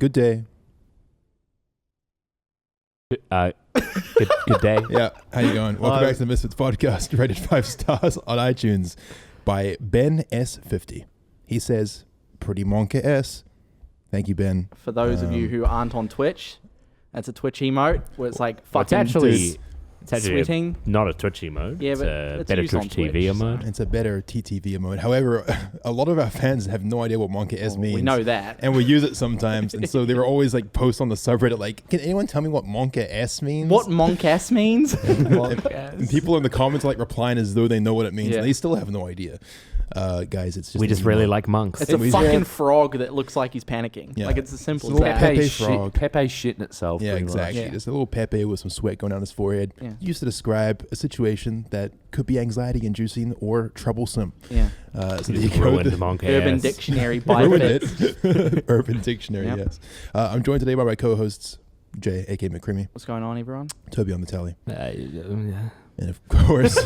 Good day. Good day. Yeah, how you going? Welcome back to the Misfits podcast, rated 5 stars on iTunes by Ben S50. He says, pretty monka S. Thank you, Ben. For those of you who aren't on Twitch, that's a Twitch emote where it's like fucking It's actually sweating. not a Twitch emote. Yeah, it's but a it's better used on Twitch TV Twitch, emote. It's a better TTV emote. However, a lot of our fans have no idea what monka S means. We know that. And we use it sometimes. And so they were always like posts on the subreddit like, can anyone tell me what monka S means? What monk-ass means? And people in the comments are like replying as though they know what it means. Yeah. And they still have no idea. Guys, it's just We just really like monks. It's a fucking frog that looks like he's panicking. Yeah. Like it's as simple It's as a that. Pepe frog. Pepe shitting itself. Yeah, pretty exactly. Yeah. There's a little Pepe with some sweat going down his forehead. Yeah. Used to describe a situation that could be anxiety-inducing or troublesome. Yeah. So You there you ruined go. the monk Urban ass. Dictionary Ruined bifit. it. Urban Dictionary, Yep. yes. I'm joined today by my co-hosts, Jay, a.k.a. McCreamy, What's going on, everyone? Toby on the tally, Yeah. and of course,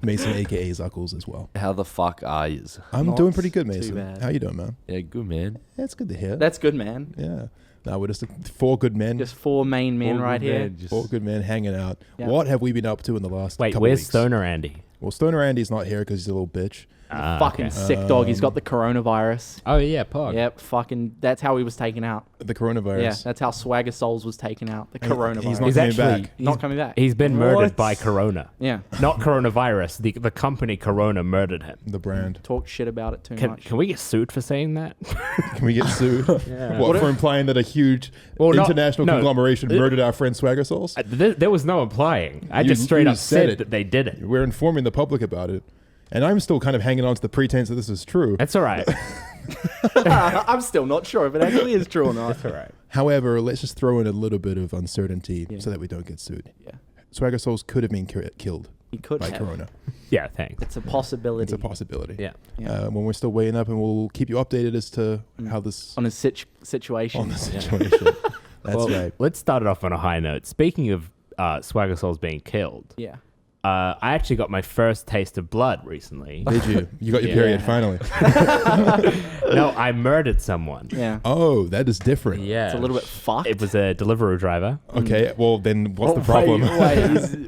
Mason, a.k.a. Zuckles as well. How the fuck are you? I'm Not doing pretty good, too Mason. bad. How you doing, man? Yeah, good man. Yeah, it's good to hear. That's good, man. Yeah. No, we're just 4 good men. Just 4 main men All right good, here. man, just- 4 good men hanging out. Yeah. What have we been up to in the last Wait, couple where's weeks? Stoner Andy? Well, Stoner Andy's not here because he's a little bitch. Fucking sick dog. He's got the coronavirus. Oh yeah, Pog. Yep, fucking. That's how he was taken out. The coronavirus. Yeah, that's how SWAGGERSOULS was taken out. The And coronavirus. He's not He's coming actually- back. Not coming back. He's been What? murdered by Corona. Yeah. Not coronavirus. The company Corona murdered him. The brand. Talk shit about it too Can much. we get sued for saying that? Can we get sued? Yeah. What, for implying that a huge Well, no, international no. conglomeration murdered our friend SWAGGERSOULS? There was no implying. I You- just straight you up said said it. that they did it. We're informing the public about it. And I'm still kind of hanging on to the pretense that this is true. That's all right. I'm still not sure if it actually is true or not. That's all right. However, let's just throw in a little bit of uncertainty Yeah. so that we don't get sued. Yeah. SWAGGERSOULS could have been killed He could by have. Corona. Yeah, thanks. It's a possibility. It's a possibility. Yeah. Yeah. When we're still weighing up, and we'll keep you updated as to how this on his situation. on the situation. That's Well, right. let's start it off on a high note. Speaking of SWAGGERSOULS being killed, Yeah. I actually got my first taste of blood recently. Did you? You got your Yeah. period finally. No, I murdered someone. Yeah. Oh, that is different. Yeah. It's a little bit fucked. It was a Deliveroo driver. Okay, well then what's the problem?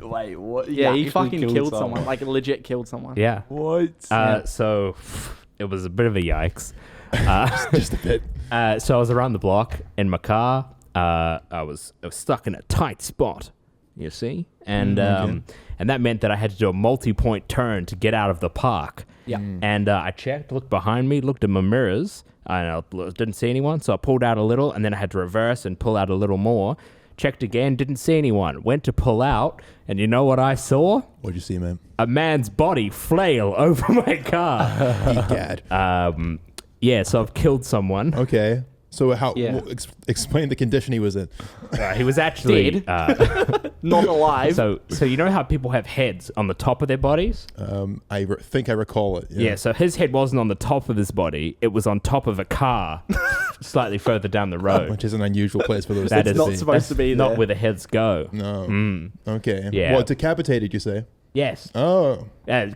Wait, what? yeah, he actually fucking killed someone. Like legit killed someone. Yeah. What? So it was a bit of a yikes. Just a bit. So I was around the block in my car. I was stuck in a tight spot, you see, and and that meant that I had to do a multi-point turn to get out of the park. Yeah. And I checked, looked behind me, looked in my mirrors, and I didn't see anyone. So I pulled out a little, and then I had to reverse and pull out a little more. Checked again, didn't see anyone. Went to pull out, and you know what I saw? What'd you see, man? A man's body flail over my car. Egad. Yeah, so I've killed someone. Okay. So how? Yeah. Well, explain the condition he was in. He was actually Not alive. so you know how people have heads on the top of their bodies? I think I recall it. Yeah, so his head wasn't on the top of his body. It was on top of a car slightly further down the road. Which is an unusual place for those That things is to not be. supposed to be Not there. where the heads go. No. Okay. Yeah. What, decapitated, you say? Yes. Oh,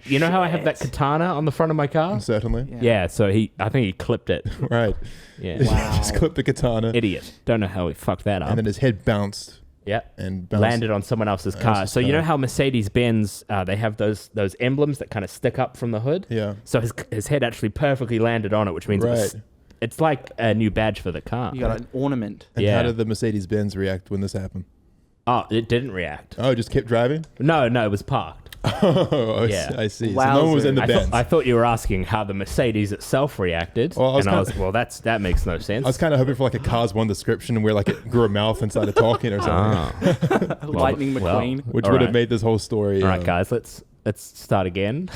You know how I have that katana on the front of my car? certainly. Yeah, so I think he clipped it. Right. Yeah. Just clipped the katana. Idiot. Don't know how he fucked that up. And then his head bounced Yeah. and bounced. Landed on someone else's car. Else's So you know car. how Mercedes-Benz, they have those emblems that kind of stick up from the hood? Yeah. So his head actually perfectly landed on it, which means Right. it's like a new badge for the car. You got an ornament. And Yeah. how did the Mercedes-Benz react when this happened? Oh, it didn't react. Oh, it just kept driving? No, it was parked. Oh, Yeah. I see. So no one was in the Benz. I thought you were asking how the Mercedes itself reacted. Well, I was that makes no sense. I was kind of hoping for like a Cars 1 description where like it grew a mouth and started talking or something, Lightning McQueen. which all would have right. made this whole story. All right, guys, let's start again.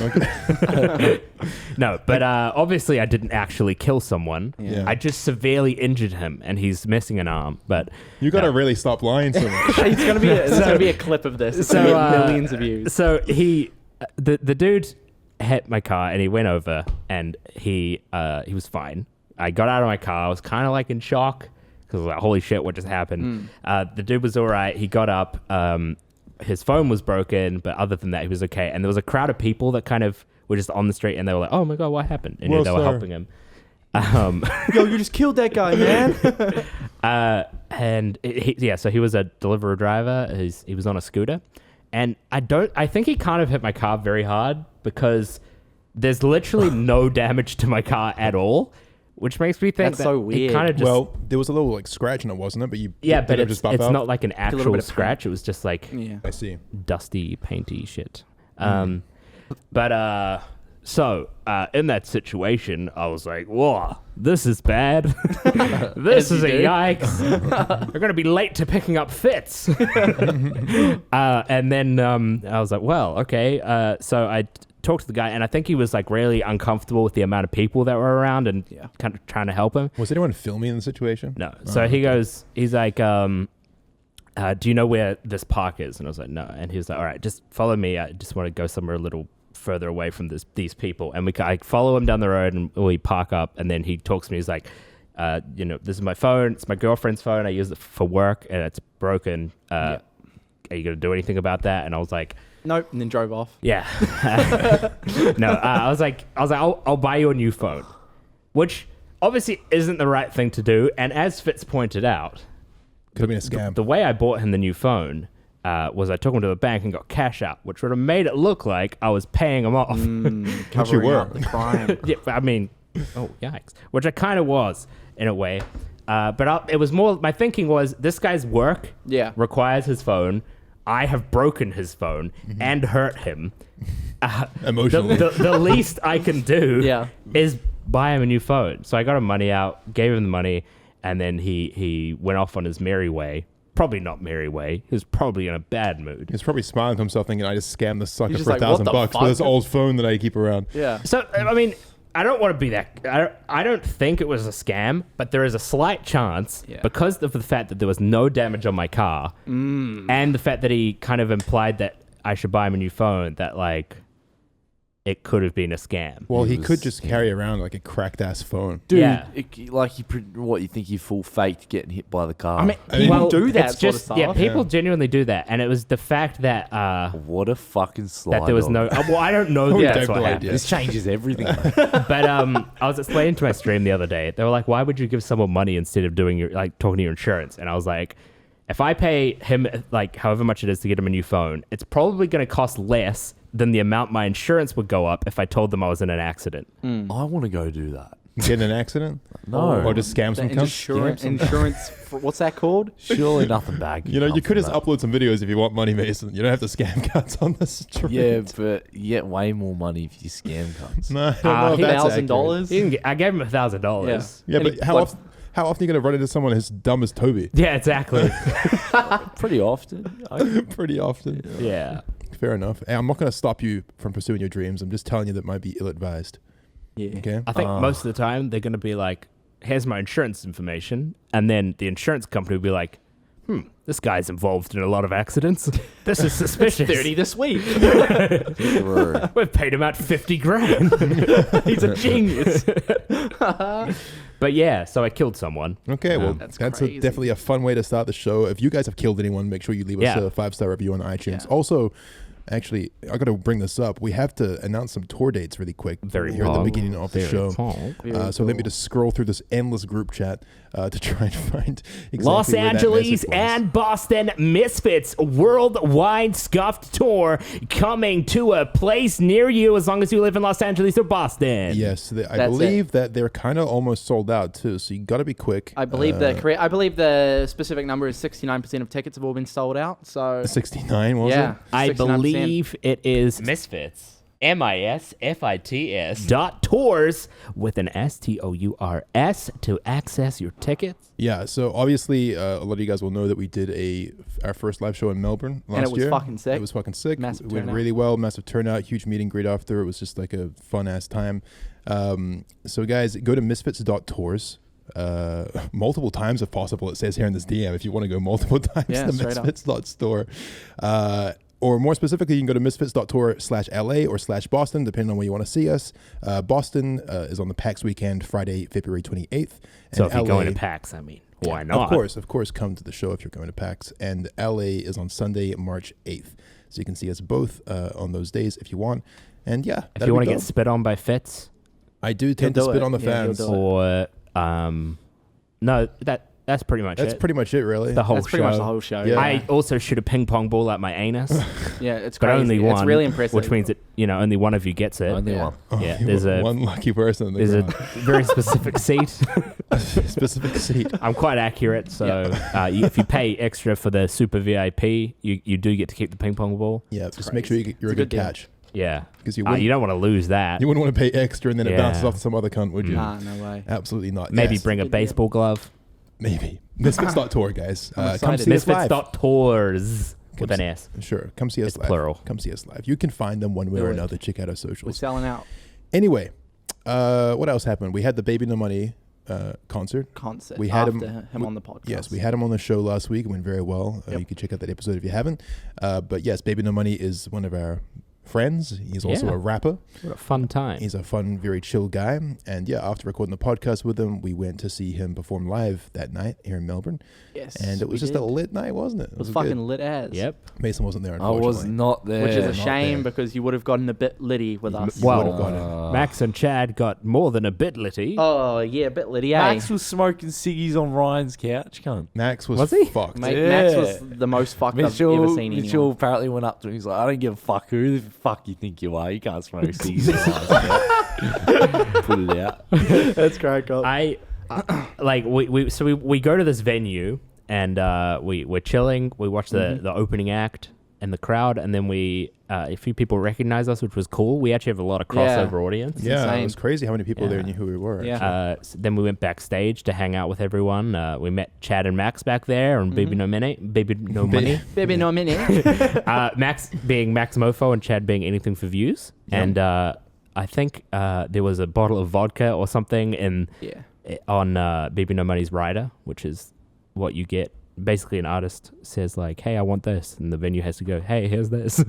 No, but obviously I didn't actually kill someone. Yeah. I just severely injured him, and he's missing an arm. But You got to really stop lying so much. There's gonna be a clip of this. It's So, gonna get millions of views. So the dude hit my car, and he went over, and he was fine. I got out of my car. I was kind of like in shock because like, holy shit, what just happened? The dude was all right. He got up. His phone was broken, but other than that, he was okay. And there was a crowd of people that kind of were just on the street, and they were like, "Oh my god, what happened?" And Well, they were sir. helping him. Yo, you just killed that guy, man. So he was a delivery driver. He was on a scooter, and I think he kind of hit my car very hard because there's literally no damage to my car at all, which makes me think That's so weird. Kind of just, Well, there was a little like scratch in it, wasn't it? But you but did it's buff out? not like an little actual bit of scratch. It was just like Yeah. I see. dusty, painty shit. So in that situation, I was like, whoa, this is bad. This is a yikes. We're going to be late to picking up Fitz. And then I was like, well, okay. So I talked to the guy, and I think he was like really uncomfortable with the amount of people that were around and kind of trying to help him. Was anyone filming the situation? No. So he's like, do you know where this park is? And I was like, no. And he was like, all right, just follow me. I just want to go somewhere a little further away from these people. And I follow him down the road, and we park up, and then he talks to me. He's like, this is my phone. It's my girlfriend's phone. I use it for work, and it's broken. Are you going to do anything about that? And I was like, Nope. And then drove off. yeah. No, I was like, I'll buy you a new phone, which obviously isn't the right thing to do. And as Fitz pointed out, Could have been a scam. the way I bought him the new phone was I took him to the bank and got cash out, which would have made it look like I was paying him off. Covering were. up the crime. Yeah, I mean, oh, yikes. Which I kind of was, in a way. But it was more, my thinking was, this guy's work requires his phone. I have broken his phone and hurt him. Emotionally. The least I can do Yeah. is buy him a new phone. So I got him money out, gave him the money, and then he went off on his merry way. Probably not merry way. He was probably in a bad mood. He's probably smiling to himself thinking, I just scammed the sucker He's for just like, what the $1,000 fuck? for this old phone that I keep around. Yeah. So, I mean, I don't want to be that... I don't think it was a scam, but there is a slight chance, because of the fact that there was no damage on my car, and the fact that he kind of implied that I should buy him a new phone, that, like, it could have been a scam. Well, he was could just carry around like a cracked ass phone. Dude, Yeah. you think you full faked getting hit by the car? I mean, I mean, people do that it's sort just, of stuff. yeah, people genuinely do that. And it was the fact that what a fucking slide. that there was no... well, I don't know that that's what don't happened. idea. This changes everything. mate. But I was explaining to my stream the other day. They were like, "Why would you give someone money instead of doing your talking to your insurance?" And I was like, "If I pay him like however much it is to get him a new phone, it's probably going to cost less than the amount my insurance would go up if I told them I was in an accident." I want to go do that. Get in an accident? No. Or just scam some cunts? Insurance for, what's that called? Surely nothing bad. can You know, come you could from just that. upload some videos if you want money, Mason. You don't have to scam cunts on the street. Yeah, but you get way more money if you scam cunts. No, I don't know if that's accurate. $1,000. I gave him $1,000. Yeah, And but how often are you going to run into someone as dumb as Toby? Yeah, exactly. Pretty often. Pretty often. Yeah. Fair enough. Hey, I'm not going to stop you from pursuing your dreams. I'm just telling you that might be ill-advised. Yeah. Okay? I think most of the time they're going to be like, "Here's my insurance information," and then the insurance company will be like, "This guy's involved in a lot of accidents. This is suspicious. 30 this week. True. We've paid him out 50 grand. He's a genius. But yeah, so I killed someone. Okay, well, That's that's crazy. definitely a fun way to start the show. If you guys have killed anyone, make sure you leave us Yeah. a 5-star review on iTunes. Yeah. Also, actually, I got to bring this up. We have to announce some tour dates really quick Very here at the cool. beginning of the Very show. cool. So let me just scroll through this endless group chat to try and find exactly Los where that Angeles message was. and Boston Misfits worldwide scuffed tour coming to a place near you as long as you live in Los Angeles or Boston. Yes, I That's believe that they're kind of almost sold out too. So you got to be quick. I believe the specific number is 69% of tickets have all been sold out. So 69 was yeah, it? I 69%. believe it is Misfits. MISFITS .tours with an STOURS to access your tickets. Yeah, so obviously a lot of you guys will know that we did our first live show in Melbourne last year. And it was fucking sick. It was fucking sick. Massive It went turnout. really well, massive turnout, huge meet and greet after. It was just like a fun ass time. So guys, go to misfits.tours. Multiple times if possible. It says here in this DM if you want to go multiple times Yeah, to straight up. misfits.store. Or more specifically, you can go to misfits.tour/LA or /Boston, depending on where you want to see us. Boston is on the PAX weekend, Friday, February 28th. So And if you're LA, going to PAX, I mean, why not? Of course, come to the show if you're going to PAX. And LA is on Sunday, March 8th. So you can see us both on those days if you want. And yeah, If you want to get spit on by Fitz, I do tend to He'll do spit it. on the Yeah, he'll fans. do it. or no, that That's pretty much That's it. pretty much it, really. The whole That's show. pretty much the whole show. Yeah. I also shoot a ping pong ball at my anus, Yeah, it's but crazy. only one. It's really impressive. Which means that only one of you gets it. Only Yeah. one. Oh, Yeah, you there's were a- one lucky person. There's a very specific seat. specific seat. I'm quite accurate, so if you pay extra for the super VIP, you do get to keep the ping pong ball. Yeah, just make sure you're It's a a good good deal. catch. Yeah, Because you you don't want to lose that. wouldn't want to pay extra and then it Yeah. bounces off to some other cunt, would you? Nah, no way. Absolutely not. Maybe Yes. bring a Good deal. baseball glove. Maybe. Misfits.tour, guys. I'm Come excited. see us live. Misfits.tours with an S. Sure. Come see us It's live. plural. Come see us live. You can find them one way Do or it. another. Check out our We're socials. selling out Anyway, what else happened? We had the Baby No Money concert. concert. We had after him on the podcast. Yes, we had him on the show last week. It went very well. Yep. You can check out that episode if you haven't. But yes, Baby No Money is one of our friends. He's also Yeah. a rapper. What a fun time. He's a fun, very chill guy. And yeah, after recording the podcast with him, we went to see him perform live that night here in Melbourne. Yes, And it was just a lit night, wasn't it? It was good. fucking lit as. Yep. Mason wasn't there, I unfortunately. was not there. Which is a not shame there. because you would have gotten a bit litty with us. You Well, would've got it. Max and Chad got more than a bit litty. Oh yeah, a bit litty. Eh? Max was smoking ciggies on Ryan's couch, cunt. Max was Was he? fucked. Mate, Yeah. Max was the most fucked I've ever seen anyone. Mitchell apparently went up to him. He's like, I don't give a fuck who the fuck you think you are. You can't smoke ciggies on Ryan's couch. Put it out. That's great. I like we go to this venue and we're chilling. We watch the opening act and the crowd, and then a few people recognize us, which was cool. We actually have a lot of crossover audience. Yeah, insane. it was crazy how many people there Yeah. knew who we were. Yeah. Then we went backstage to hang out with everyone. We met Chad and Max back there, and Baby No Money. Baby, no minute. Max being Max Mofo and Chad being anything for views. Yep. And I think there was a bottle of vodka or something on Baby No Money's rider, which is what you get. Basically, an artist says like, "Hey, I want this," and the venue has to go, "Hey, here's this."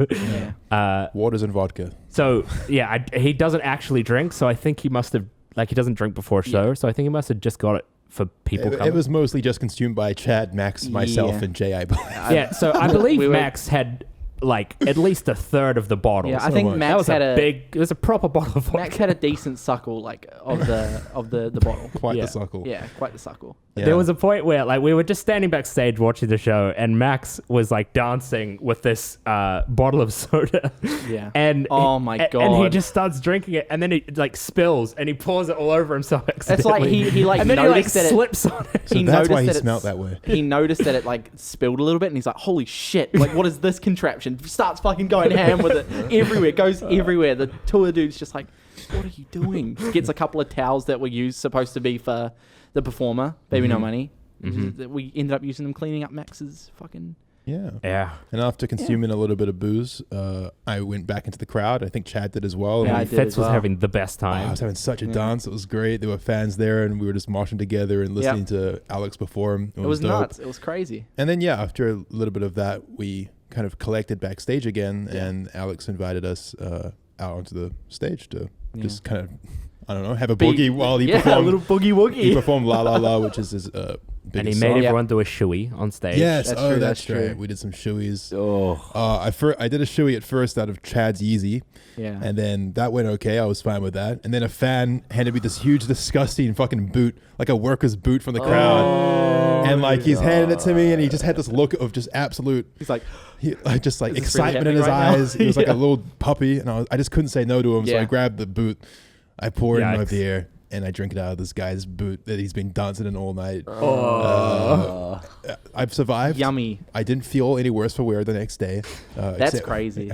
Yeah. Waters and vodka. So yeah, he doesn't actually drink. So I think he must have he doesn't drink before a show. So I think he must have just got it for people. It coming. was mostly just consumed by Chad, Max, myself, Yeah. and Jay, I believe. Yeah, so I believe we were- Max had like at least a third of the bottle. Yeah, I so think much. that Max was had it was a proper bottle of vodka. Max had a decent suckle like of the bottle. Quite Yeah. the suckle. Yeah, quite the suckle. Yeah. There was a point where like we were just standing backstage watching the show, and Max was like dancing with this bottle of soda. Yeah. And Oh my and he God. just starts drinking it, and then he like spills, and he pours it all over himself. It's like accidentally. he like and then he like noticed that slips on it. So he that's why noticed he that smelled it's- that way. He noticed that it like spilled a little bit, and he's like, "Holy shit! Like, what is this contraption?" Starts fucking going ham with it everywhere. Goes everywhere. The tour dude's just like, "What are you doing?" Gets a couple of towels that were supposed to be for the performer, Baby No Money. We ended up using them cleaning up Max's fucking. Yeah. Yeah. And after consuming a little bit of booze, I went back into the crowd. I think Chad did as well. Yeah, And I we- did Fitz as was well. having the best I time. was having such a Yeah. dance. It was great. There were fans there, and we were just marching together and listening to Alex perform. It was dope. nuts. It was crazy. And then, yeah, after a little bit of that, we kind of collected backstage again, Yeah. and Alex invited us out onto the stage to Yeah. just kind of, I don't know, have a Be- boogie while he yeah, a performed. little boogie He woogie. performed La La La, which is his And he biggest made song. everyone do a shoey on stage. Yes, That's oh, true, that's that's true. right. We did some shoeies. Oh, I did a shoey at first out of Chad's Yeezy, Yeah. and then that went okay. I was fine with that. And then a fan handed me this huge, disgusting fucking boot, like a worker's boot from the crowd. And like he's handed it to me, and he just had this look of just absolute, He's like, just like Is this really excitement in his happening right now? eyes. He was like Yeah. a little puppy, and I just couldn't say no to him. So Yeah. I grabbed the boot, I poured in my Yikes. beer, and I drink it out of this guy's boot that he's been dancing in all night. I've survived. yummy. I didn't feel any worse for wear the next day. That's except, crazy.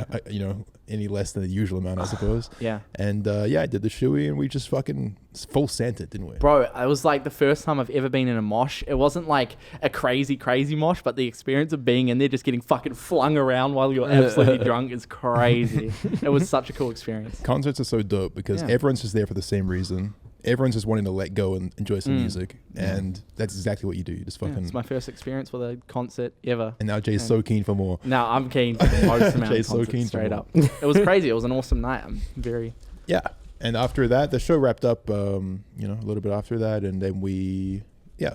Any less than the usual amount, I suppose. Yeah. And yeah, I did the shoey, and we just fucking full sent it, didn't we? Bro, it was like the first time I've ever been in a mosh. It wasn't like a crazy, crazy mosh, but the experience of being in there just getting fucking flung around while you're absolutely drunk is crazy. It was such a cool experience. Concerts are so dope because Yeah. everyone's just there for the same reason. Everyone's just wanting to let go and enjoy some music, and that's exactly what you do. You just Yeah, fucking. it's my first experience with a concert ever. And now Jay's so keen for more. No, I'm keen for the most amount of Jay's so concerts, keen for straight more. up. It was crazy. It was an awesome night. I'm very... Yeah. And after that, the show wrapped up. A little bit after that, and then we,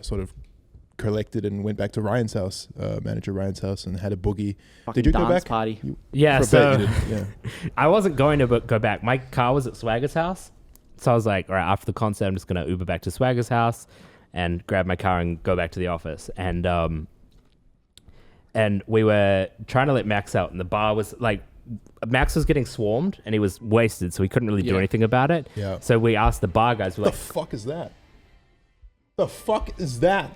sort of collected and went back to Ryan's house, manager Ryan's house, and had a boogie. fucking Did you go dance back? party. Yeah, For a so bit, you did, yeah. I wasn't going to go back. My car was at Swagger's house. So I was like, all right, after the concert, I'm just going to Uber back to Swagger's house. and grab my car and go back to the office. And we were trying to let Max out, and the bar was like, Max was getting swarmed and he was wasted, so he couldn't really do anything about it. Yeah. So we asked the bar guys, we're What like, the fuck is that? The fuck is that?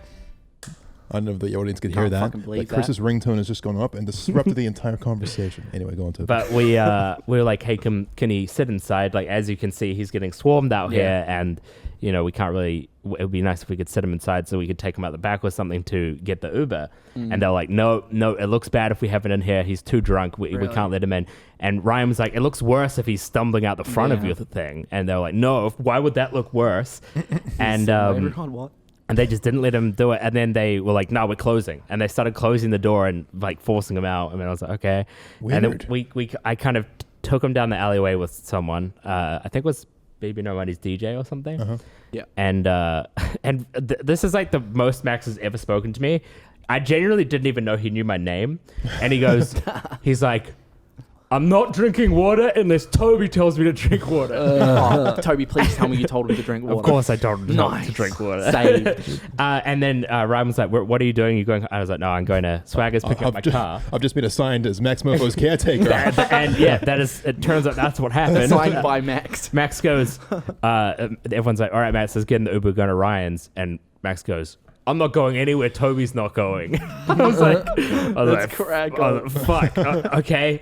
I don't know if the audience could hear Can't that. fucking believe But Chris's ringtone has just gone up and disrupted the entire conversation. Anyway, go on to it. but we were like, hey, can he sit inside? Like, as you can see, he's getting swarmed out here, and you know, we can't really. It would be nice if we could sit him inside so we could take him out the back or something to get the Uber. And they're like, no, it looks bad if we have him in here. He's too drunk. We can't let him in. And Ryan was like, it looks worse if he's stumbling out the front of your thing. And they're like, no, why would that look worse? And what? and they just didn't let him do it. And then they were like, no, we're closing. And they started closing the door and like forcing him out. I mean, I was like, okay. Weird. And then I kind of took him down the alleyway with someone. I think it was Baby No Money's DJ or something. Uh-huh. Yeah. And this is like the most Max has ever spoken to me. I genuinely didn't even know he knew my name. And he goes, he's like, I'm not drinking water unless Toby tells me to drink water. Toby, please tell me you told him to drink water. Of course I told him Nice. to drink water. Saved. And then Ryan was like, what are you doing? You going? I was like, no, I'm going to Swaggers pick up my car. I've just been assigned as Max Mofo's caretaker. and yeah, it turns out that's what happened. Signed by Max. Max goes, everyone's like, all right, Max, let's get in the Uber, going to Ryan's. And Max goes, I'm not going anywhere. Toby's not going. I was like, fuck. Okay.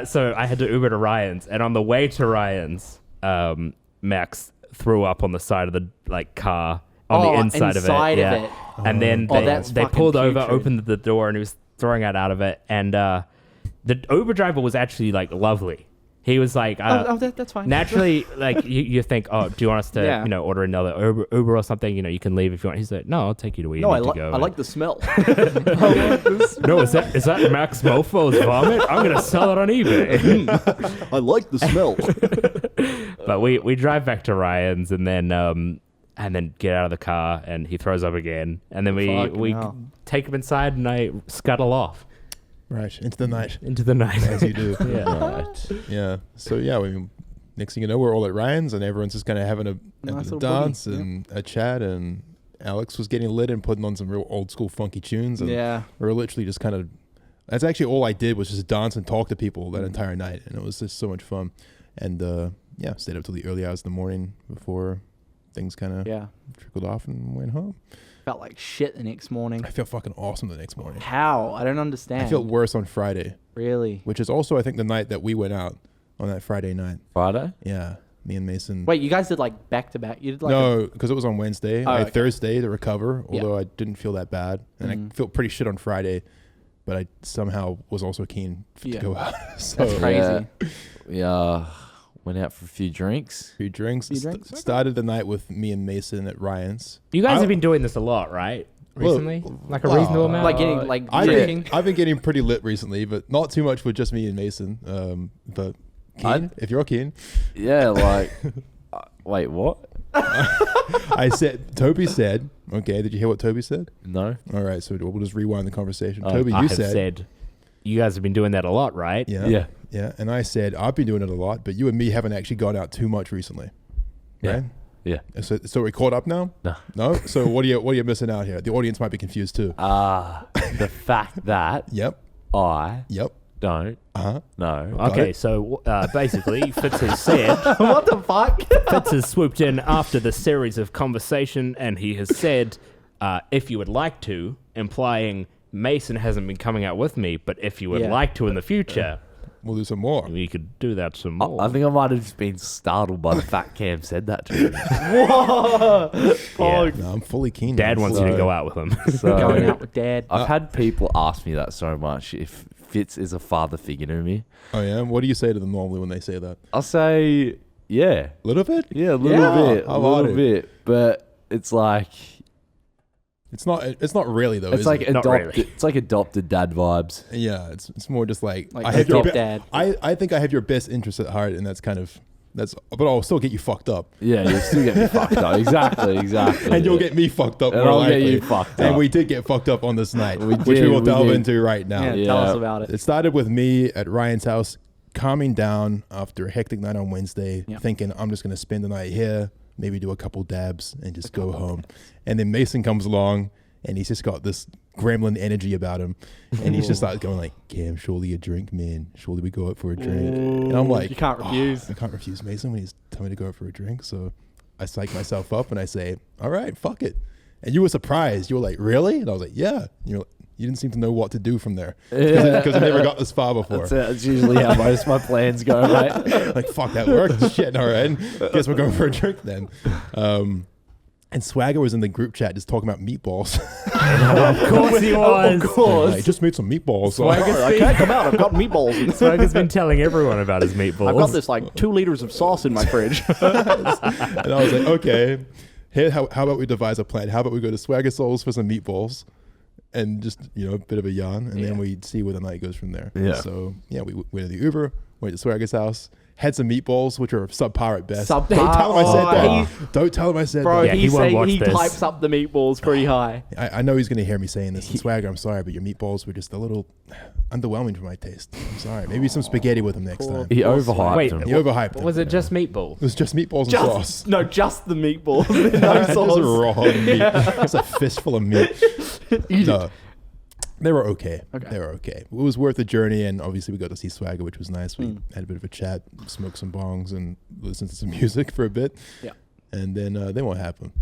So I had to Uber to Ryan's, and on the way to Ryan's, Max threw up on the side of the car on the inside of it. And then they pulled over, opened the door, and he was throwing it out of it. And the Uber driver was actually like lovely. He was like, that's fine. Naturally, like you think, oh, do you want us to, order another Uber or something? You know, you can leave if you want. He's like, no, I'll take you to where you need to go. I like the smell. No, is that Max Mofo's vomit? I'm gonna sell it on eBay. I like the smell. But we drive back to Ryan's and then get out of the car, and he throws up again, and then we take him inside, and I scuttle off. Right, into the night. As you do. Yeah. Right. Yeah. So, next thing you know, we're all at Ryan's, and everyone's just kind of having a Nice little dance boogie, and a chat, and Alex was getting lit and putting on some real old school funky tunes. And we were literally just kind of, that's actually all I did was just dance and talk to people that entire night, and it was just so much fun. And, stayed up till the early hours of the morning before things kind of trickled off and went home. Felt like shit the next morning. I felt fucking awesome the next morning. How? I don't understand. I felt worse on Friday. Really? Which is also, I think, the night that we went out on that Friday night. Friday? Yeah. Me and Mason. Wait, you guys did like back to back? You did like no, because it was on Wednesday. I had okay. Thursday to recover, although I didn't feel that bad. And I felt pretty shit on Friday, but I somehow was also keen to go out. So That's crazy. Yeah. Went out for a few drinks. Few drinks. Started the night with me and Mason at Ryan's. You guys have been doing this a lot, right? Recently? Like a reasonable amount? Like getting drinking? I've been getting pretty lit recently, but not too much with just me and Mason. But keen, if you're keen. Yeah, like... wait, what? Toby said, okay, did you hear what Toby said? No. All right, so we'll just rewind the conversation. Oh, Toby, I you have said, you guys have been doing that a lot, right? Yeah. And I said, I've been doing it a lot, but you and me haven't actually gone out too much recently. Right? Yeah. So we're caught up now? No? So what are you missing out here? The audience might be confused too. The fact that I don't know. Okay, so basically, Fitz has said... What the fuck? Fitz has swooped in after the series of conversation, and he has said, if you would like to, implying Mason hasn't been coming out with me, but if you would like to in the future... We'll do some more. We could do that some more. I think I might have just been startled by the fact Cam said that to me. Whoa! Yeah. No, I'm fully keen. Dad wants you to go out with him. So, Going out with Dad. I've had people ask me that so much, if Fitz is a father figure to me. Oh, yeah? What do you say to them normally when they say that? I'll say, yeah. A little bit? Yeah, a little bit. How A little bit. But it's like... It's not really though. It's like adopted. really. It's like adopted dad vibes. Yeah, it's more just like Like I have your stepdad. I think I have your best interest at heart, and that's. But I'll still get you fucked up, Yeah, you'll still get me fucked up. Exactly. and you'll get me fucked up And more I'll get likely. you fucked up. And we did get fucked up on this night, which we did, will delve did. into right now. Yeah, tell us about it. It started with me at Ryan's house, calming down after a hectic night on Wednesday, thinking I'm just gonna spend the night here maybe do a couple dabs, and just go home. And then Mason comes along, and he's just got this gremlin energy about him, and he's just like going like, Cam, surely a drink, man. Surely we go out for a drink. And I'm like, you can't refuse. I can't refuse Mason when he's telling me to go out for a drink. So I psych myself up and I say, all right, fuck it. And you were surprised. You were like, really? And I was like, yeah. And you're like, you didn't seem to know what to do from there because I never got this far before. That's usually how most of my plans go, mate. Like, fuck, that worked. Shit, all right. Guess we're going for a drink then. And Swagger was in the group chat just talking about meatballs. Of course he was. Of course. I just made some meatballs. Swagger's I can't come out. I've got meatballs. Swagger's been telling everyone about his meatballs. I've got this like 2 liters of sauce in my fridge. And I was like, okay, here, how about we devise a plan? How about we go to SWAGGERSOULS for some meatballs and just, a bit of a yarn, and then we see where the night goes from there. Yeah. So, we went to the Uber, went to Swagger's house, had some meatballs, which are subpar at best. Subpar. Don't tell him I said that. Don't tell him I said Bro, that. Yeah, he won't watch he this. types up the meatballs pretty high. I know he's going to hear me saying this. And Swagger, I'm sorry, but your meatballs were just a little underwhelming for my taste. I'm sorry. Maybe some spaghetti with them next time. He overhyped Wait, him. He overhyped them. Was it just meatballs? It was just meatballs and sauce. No, just the meatballs. No Just sauce. raw meat. It's a fistful of meat. No. They were okay. They were okay. It was worth the journey, and obviously we got to see Swagger, which was nice. We had a bit of a chat, smoked some bongs, and listened to some music for a bit. Yeah. And then what happened?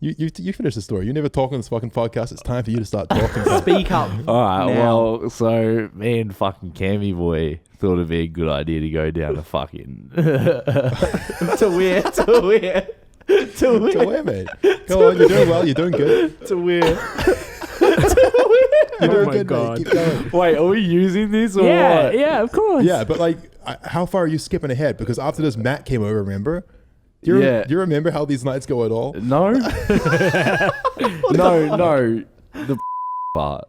You finish the story. You never talk on this fucking podcast. It's time for you to start talking. Speak up. All right, now. well, so me and fucking Cammy boy thought it'd be a good idea to go down to fucking... To where? To where, mate? Go on, you're doing well. You're doing good. To where? You're doing my good, God. mate. Keep going. Wait, are we using this or Yeah, what? yeah, of course. Yeah, but like, how far are you skipping ahead? Because after this, Matt came over, remember? Do you remember how these nights go at all? No. no. The part.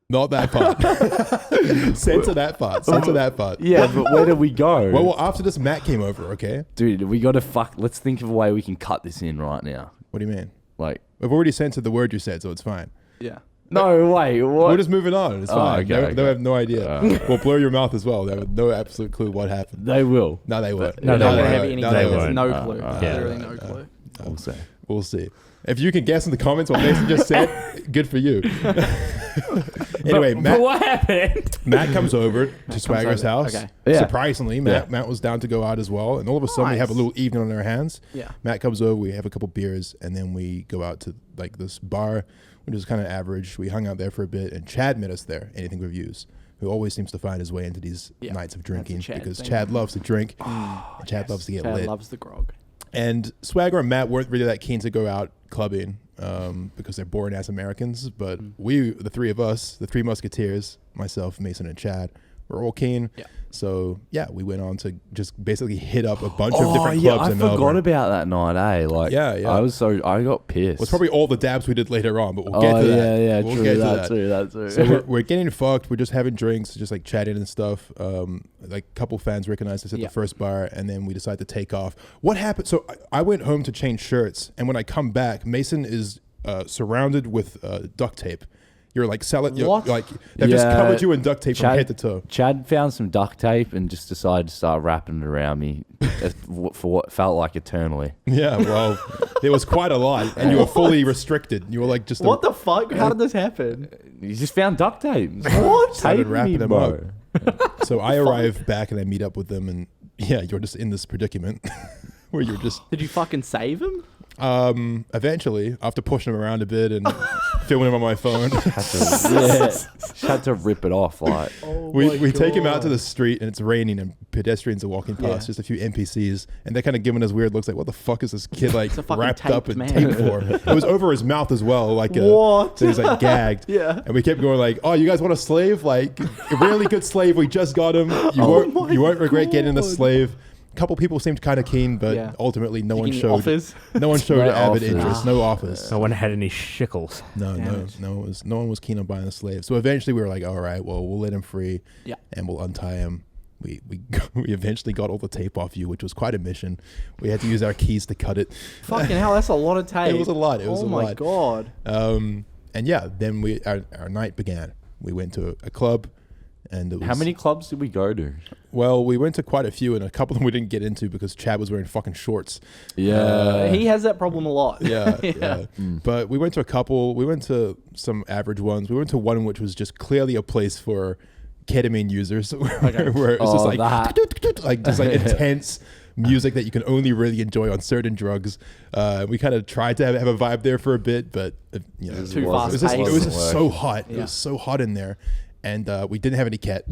Not that part. Censor that part. Censor that part. Yeah, but where do we go? Well, after this, Matt came over, okay? Dude, we got to let's think of a way we can cut this in right now. What do you mean? Like, We've already censored the word you said, so it's fine. Yeah. no, wait, what? We're just moving on. It's fine. okay, They have no idea. We'll blur your mouth as well. They have no absolute clue what happened. They will. No, they won't. No, They they don't have won't. any No, clue. they There's won't. no clue. Yeah. Literally no clue. We'll see. We'll see. If you can guess in the comments what Mason just said, good for you. Anyway, But what happened? Matt comes over to Swagger's over. house. Okay. Yeah. Surprisingly, Matt was down to go out as well. And all of a sudden, we have a Nice. little evening on our hands. Yeah. Matt comes over, we have a couple beers, and then we go out to like this bar, which is kind of average. We hung out there for a bit, and Chad met us there, Anything Reviews, who always seems to find his way into these nights of drinking Chad because thing. Chad loves to drink. And Chad loves to get Chad lit. loves the grog. And Swagger and Matt weren't really that keen to go out clubbing because they're boring ass Americans. But we, the three of us, the Three Musketeers, myself, Mason, and Chad, were all keen. Yeah. So we went on to just basically hit up a bunch of different clubs I in forgot Melbourne. about that night, eh? Like, Yeah. I got pissed. Well, it's probably all the dabs we did later on, but we'll get to that. Yeah, we'll true, get to that that. too. So we're getting fucked. We're just having drinks, just like chatting and stuff. Like a couple fans recognized us at the first bar, and then we decided to take off. What happened? So I went home to change shirts, and when I come back, Mason is surrounded with duct tape. You're like What? like they've just covered you in duct tape from head to toe. Chad found some duct tape and just decided to start wrapping it around me for what felt like eternally. Yeah, well, there was quite a lot, and you were fully restricted. You were like just What the fuck? How did this happen? You just found duct tape. What? started Tape wrapping me, them bro. up. So I arrive back and I meet up with them, and you're just in this predicament where you're just Did you fucking save him? eventually, after pushing them around a bit and filming them on my phone, Just had to rip it off. Like, we take him out to the street, and it's raining, and pedestrians are walking past, just a few NPCs, and they're kind of giving us weird looks like, what the fuck is this kid like It's a fucking wrapped up taped and man. taped for? It was over his mouth as well, like What? so he's like gagged. Yeah. And we kept going like, oh, you guys want a slave? Like a really good slave. We just got him. You won't regret getting a slave. A couple people seemed kind of keen, but ultimately no one Any showed. offers? No one showed No avid offers. interest. No offers. No one had any shickles. No one was keen on buying a slave. So eventually we were like, all right, well, we'll let him free, and we'll untie him. We eventually got all the tape off you, which was quite a mission. We had to use our keys to cut it. Fucking hell, that's a lot of tape. It was a lot. It was a lot. Oh my god. And then our night began. We went to a club. And it was, How many clubs did we go to? Well, we went to quite a few, and a couple of them we didn't get into because Chad was wearing fucking shorts. He has that problem a lot. Yeah, yeah. But we went to a couple. We went to some average ones. We went to one which was just clearly a place for ketamine users, where it was just like just like intense music that you can only really enjoy on certain drugs. We kind of tried to have a vibe there for a bit, but you know, Too fast. it was just so hot. It was so hot in there. And we didn't have any cat.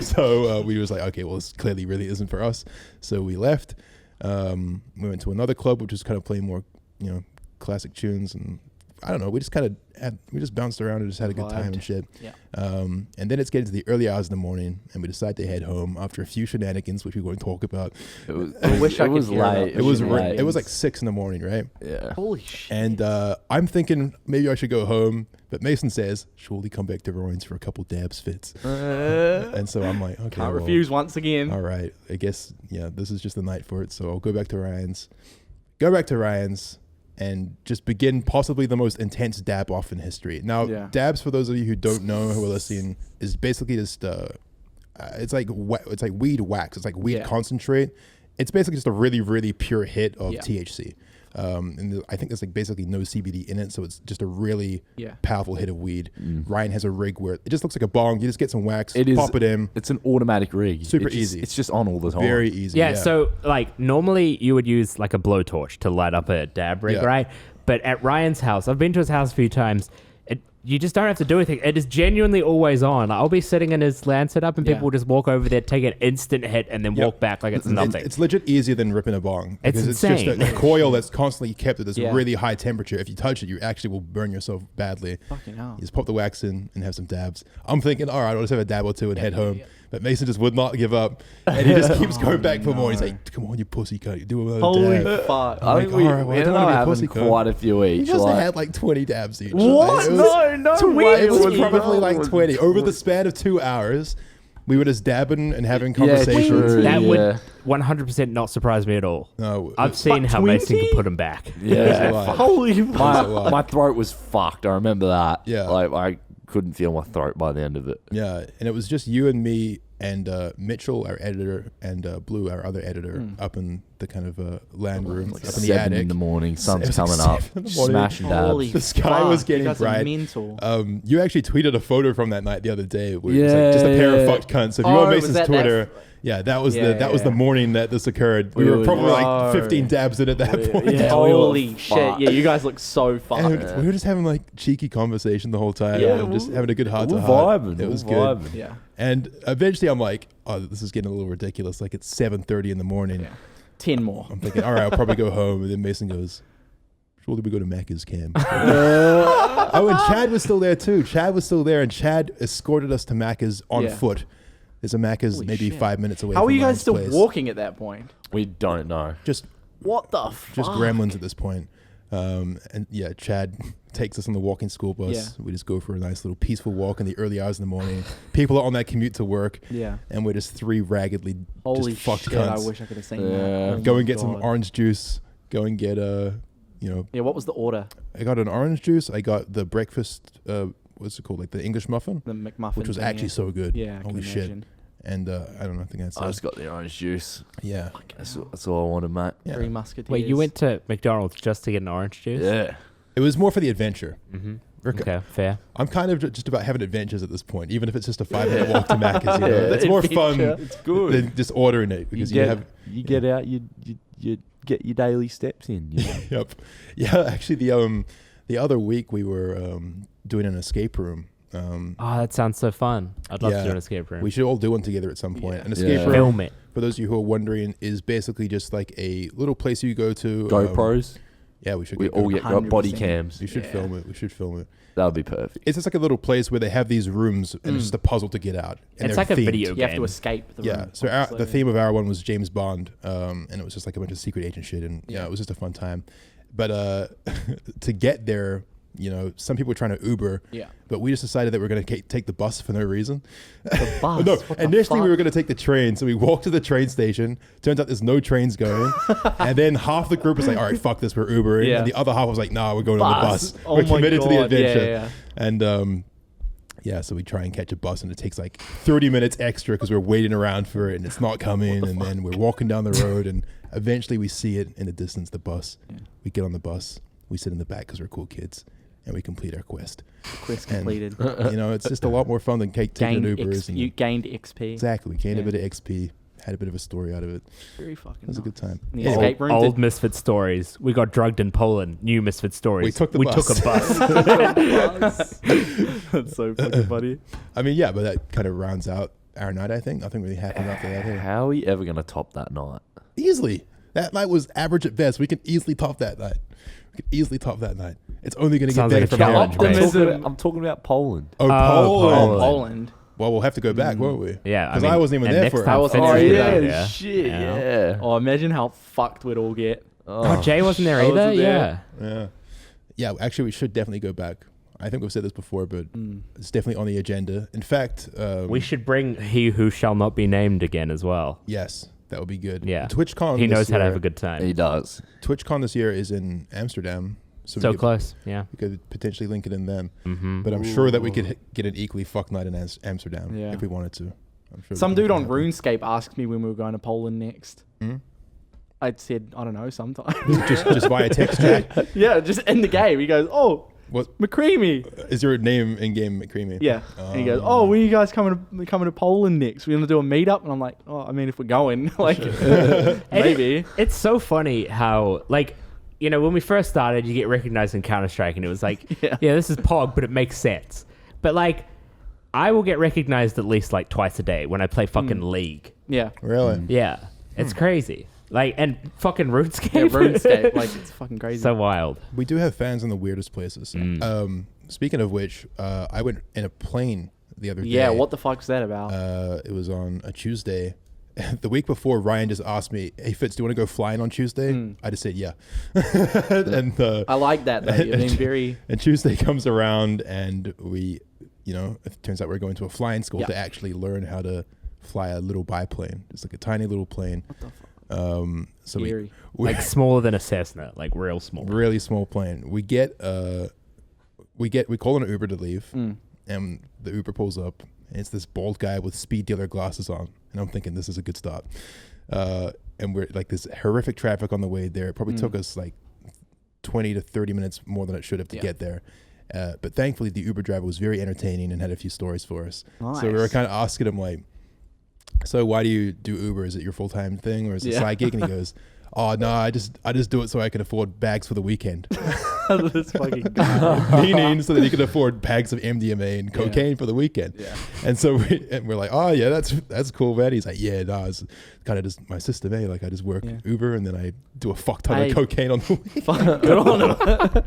So we was like, okay, well, this clearly really isn't for us. So we left. We went to another club, which was kind of playing more, you know, classic tunes. And I don't know, we just bounced around and just had a good time and shit. Yeah. And then it's getting to the early hours in the morning, and we decide to head home after a few shenanigans, which we won't talk about. I wish I could was hear late. It was like 6 a.m, right? Yeah. Holy shit. And I'm thinking maybe I should go home, but Mason says, surely come back to Ryan's for a couple dabs fits. And so I'm like, okay, Can't refuse once again. All right, I guess, yeah, this is just the night for it. So I'll go back to Ryan's, and just begin possibly the most intense dab off in history. Now, dabs, for those of you who don't know, who are listening, is basically just it's like weed wax. It's like weed concentrate. It's basically just a really, really pure hit of THC. And I think there's like basically no CBD in it, so it's just a really powerful hit of weed. Ryan has a rig where it just looks like a bong. You just get some wax, pop it in. It's an automatic rig. Super easy. It's just on all the time. Very easy. Yeah, so like normally you would use like a blowtorch to light up a dab rig, right? But at Ryan's house, I've been to his house a few times. You just don't have to do anything. It is genuinely always on. Like, I'll be sitting in his land setup and people will just walk over there, take an instant hit, and then walk back like it's nothing. It's legit easier than ripping a bong. Because it's just a coil that's constantly kept at this really high temperature. If you touch it, you actually will burn yourself badly. Fucking hell. You just pop the wax in and have some dabs. I'm thinking, all right, I'll just have a dab or two and head home. But Mason just would not give up. And he just keeps going back for more. He's like, come on, you pussy cunt. You do another Holy dab. fuck. I think we ended up having quite a few each. He must have had like 20 dabs each. What? No way. It was probably like 20. Over the span of 2 hours, we were just dabbing and having conversations. That would 100% not surprise me at all. No, I've seen how Mason can put him back. Holy fuck. My throat was fucked. I remember that. Yeah. Like, I couldn't feel my throat by the end of it. Yeah, and it was just you and me and Mitchell, our editor, and Blue, our other editor, up in the kind of land room, Like up in the 7 attic. in the morning, sun's It was coming like up, 7 in the morning. smashing dabs. Holy The sky was getting you guys are bright. mental. You actually tweeted a photo from that night the other day. Where it was like just a pair of fucked cunts. So if you go on Mason's Twitter, that was the morning that this occurred. We were probably like 15 dabs in at that point. Holy shit. Yeah, you guys look so fucked. And we were just having like cheeky conversation the whole time. Yeah. And just having a good heart to We're heart. vibing. It was we're good. vibing. Yeah. And eventually I'm like, oh, this is getting a little ridiculous. Like it's 7:30 in the morning. 10 more. I'm thinking, all right, I'll probably go home. And then Mason goes, surely we go to Macca's camp. Oh, and Chad was still there too. Chad was still there, and Chad escorted us to Macca's on foot. There's a Macca's Holy maybe shit. 5 minutes away. How are from you guys Ryan's still place. walking at that point? We don't know. Just What the fuck? just gremlins at this point. And yeah, Chad takes us on the walking school bus. Yeah. We just go for a nice little peaceful walk in the early hours in the morning. People are on that commute to work. Yeah. And we're just three raggedly Holy just fucked shit, cunts. I wish I could have seen Yeah. that. Oh Go my and get some God. orange juice. Go and get Yeah, what was the order? I got an orange juice. I got the breakfast. What's it called? Like the English muffin, The McMuffin. which was thing, actually so good. Yeah, I can Holy shit. imagine. And I don't know. I think that's I it. just got the orange juice. Yeah. That's all I wanted, mate. Yeah. Three Musketeers. Wait, you went to McDonald's just to get an orange juice? Yeah. It was more for the adventure. Mm-hmm. Rick, Okay, fair. I'm kind of just about having adventures at this point, even if it's just a 5-minute walk to Macca's. You know? It's more fun It's good. than just ordering it because you have. You get out. You get your daily steps in. You know? Yep. Yeah. Actually, the other week we were doing an escape room. Oh, that sounds so fun. I'd love to do an escape room. We should all do one together at some point. Yeah. An escape room, Film it. for those of you who are wondering, is basically just like a little place you go to. GoPros. Yeah, we should. We all get 100%. body cams. We should film it. We should film it. That would be perfect. It's just like a little place where they have these rooms and it's just a puzzle to get out. And It's they're like a themed. video You have to game. escape the Yeah. room. So obviously. the theme of our one was James Bond, and it was just like a bunch of secret agent shit, and yeah, it was just a fun time. But to get there, you know, some people were trying to Uber. Yeah. But we just decided that we're going to take the bus for no reason. The bus? No, What the initially we fuck? were going to take the train. So we walked to the train station. Turns out there's no trains going. And then half the group was like, all right, fuck this, we're Ubering. Yeah. And the other half was like, nah, we're going on the bus. Oh we're my committed to the God, adventure. yeah. And Yeah, so we try and catch a bus, and it takes like 30 minutes extra because we're waiting around for it, and it's not coming. And then we're walking down the road, and eventually we see it in the distance, the bus. Yeah. We get on the bus, we sit in the back because we're cool kids, and we complete our quest. Quest completed. You know, it's just a lot more fun than taking Ubers. You gained XP. Exactly, we gained a bit of XP. Had a bit of a story out of it. Very fucking. It was a good time. The escape room. Old Misfit stories. We got drugged in Poland. New Misfit stories. We took a bus. That's so fucking funny. I mean, yeah, but that kind of rounds out our night. I think nothing really happened after that. Here. How are we ever gonna top that night? Easily. That night was average at best. We can easily top that night. It's only going to get better from here. I'm talking about Poland. Oh, Poland. Well, we'll have to go back, won't we? Yeah, because I wasn't even there for it. Shit. Yeah. Oh, imagine how fucked we'd all get. Oh, Jay wasn't there either. Yeah. Actually, we should definitely go back. I think we've said this before, but it's definitely on the agenda. In fact, we should bring He Who Shall Not Be Named again as well. Yes, that would be good. Yeah, TwitchCon. He knows how to have a good time. He does. TwitchCon this year is in Amsterdam. So close, yeah. We could potentially link it in then. Mm-hmm. But I'm sure that we could get an equally fuck night in Amsterdam if we wanted to. I'm sure some dude on RuneScape asked me when we were going to Poland next. Mm-hmm. I said, I don't know, sometime. just via text chat? Yeah, just in the game. He goes, oh, what? McCreamy. Is your name in-game McCreamy? Yeah. And he goes, oh, when are you guys coming to Poland next? We're going to do a meetup? And I'm like, oh, I mean, if we're going, like, maybe. It's so funny how, like, you know, when we first started, you get recognized in Counter-Strike, and it was like, yeah, this is POG, but it makes sense. But, like, I will get recognized at least, like, twice a day when I play fucking League. Yeah. Really? Yeah. It's crazy. Like, and fucking RuneScape. Yeah, RuneScape. Like, it's fucking crazy. So wild. We do have fans in the weirdest places. Speaking of which, I went in a plane the other day. Yeah, what the fuck's that about? It was on a Tuesday. The week before, Ryan just asked me, "Hey Fitz, do you want to go flying on Tuesday?" I just said, "Yeah." And I like that though. You're being very. And Tuesday comes around, and we, you know, it turns out we're going to a flying school to actually learn how to fly a little biplane. It's like a tiny little plane. What the fuck? So we like smaller than a Cessna, like real small. Really small plane. We call an Uber to leave, and the Uber pulls up. And it's this bald guy with speed dealer glasses on. And I'm thinking, this is a good stop. And we're like this horrific traffic on the way there. It probably took us like 20 to 30 minutes more than it should have to get there. But thankfully, the Uber driver was very entertaining and had a few stories for us. Nice. So we were kind of asking him like, so why do you do Uber? Is it your full-time thing or is it a side gig? And he goes, oh, no, I just do it so I can afford bags for the weekend. This fucking guy. Meaning so that he can afford bags of MDMA and cocaine for the weekend. Yeah. And so we're like, oh, yeah, that's cool, man. He's like, yeah, no, it's kind of just my system, eh? Like I just work Uber and then I do a fuck ton of cocaine on the weekend. Good on him.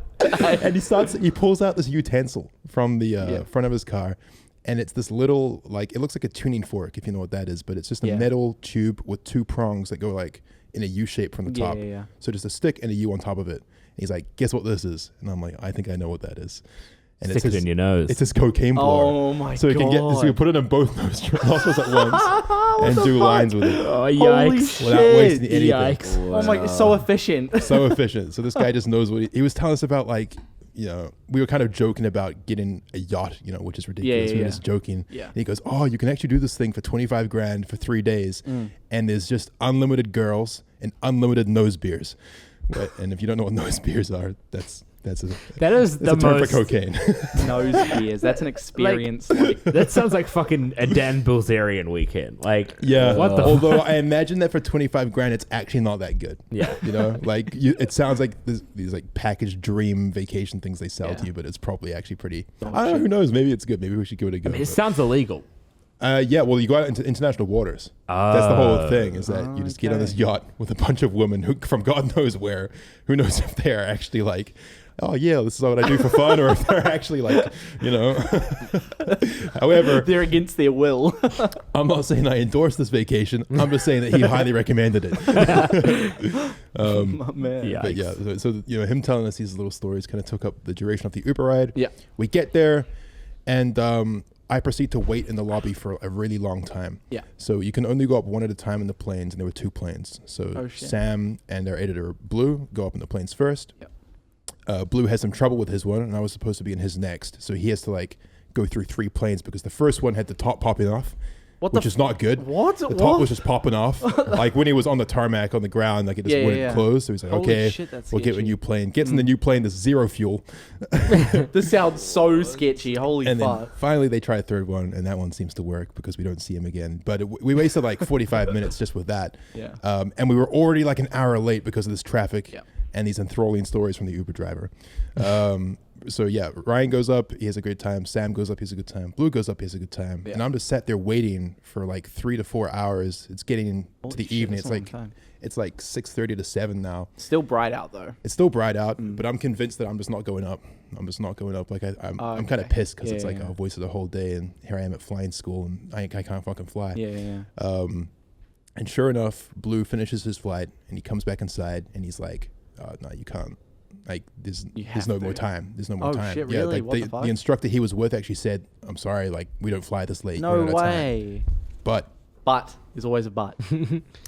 And he pulls out this utensil from the front of his car. And it's this little, like, it looks like a tuning fork, if you know what that is. But it's just a metal tube with two prongs that go like in a U shape from the top. Yeah. So just a stick and a U on top of it. And he's like, guess what this is? And I'm like, I think I know what that is. And stick it in your nose. It's his cocaine blower. Oh my god! So he can put it in both nostrils at once and do lines with it. Oh yikes! Without wasting anything. Yikes! Wow. Oh my! It's so efficient. So efficient. So this guy just knows what he was telling us about. Like, you know, we were kind of joking about getting a yacht, you know, which is ridiculous. We were just joking. Yeah. And he goes, oh, you can actually do this thing for 25 grand for 3 days. And there's just unlimited girls and unlimited nose beers. And if you don't know what nose beers are, that's the term for cocaine. Nose beers. That's an experience. That sounds like fucking a Dan Bilzerian weekend. Like, yeah. Although I imagine that for 25 grand, it's actually not that good. Yeah. You know, like it sounds like these like packaged dream vacation things they sell to you, but it's probably actually pretty. I don't know. Who knows? Maybe it's good. Maybe we should give it a go. I mean, it sounds illegal. Yeah, well, you go out into international waters. That's the whole thing, is that you just get on this yacht with a bunch of women who, from God knows where, who knows if they are actually like, oh yeah, this is what I do for fun, or if they're actually like, you know. However, they're against their will. I'm not saying I endorse this vacation. I'm just saying that he highly recommended it. Man. But yeah, so you know, him telling us these little stories kind of took up the duration of the Uber ride. Yeah, we get there, and I proceed to wait in the lobby for a really long time. Yeah. So you can only go up one at a time in the planes, and there were 2 planes. So Sam and our editor Blue go up in the planes first. Yep. Blue has some trouble with his one, and I was supposed to be in his next. So he has to like go through 3 planes because the first one had the top popping off. Which is not good. What? The top was just popping off. Like when he was on the tarmac on the ground, like it just wouldn't close. So he's like, Holy okay, shit, that's we'll get a sketchy. new plane. Gets in the new plane, there's 0 fuel. This sounds so sketchy. Holy And fuck. then finally they try a third one, and that one seems to work because we don't see him again. But we wasted like 45 minutes just with that. Yeah. And we were already like an hour late because of this traffic Yeah. and these enthralling stories from the Uber driver. So yeah, Ryan goes up, he has a great time. Sam goes up, he has a good time. Blue goes up, he has a good time. Yeah. And I'm just sat there waiting for like 3 to 4 hours. It's getting to the evening. It's like 6:30 to 7 now. Still bright out though. It's still bright out, but I'm convinced that I'm just not going up. I'm just not going up. Like I'm kind of pissed because it's like I've wasted a whole day, and here I am at flying school, and I can't fucking fly. Yeah. And sure enough, Blue finishes his flight, and he comes back inside, and he's like, "No, you can't. Like, there's no more time. There's no more time." Shit, Yeah, really? like What the fuck? the instructor he was with actually said, "I'm sorry, like we don't fly this late. No We're out of time." way. But There's always a but.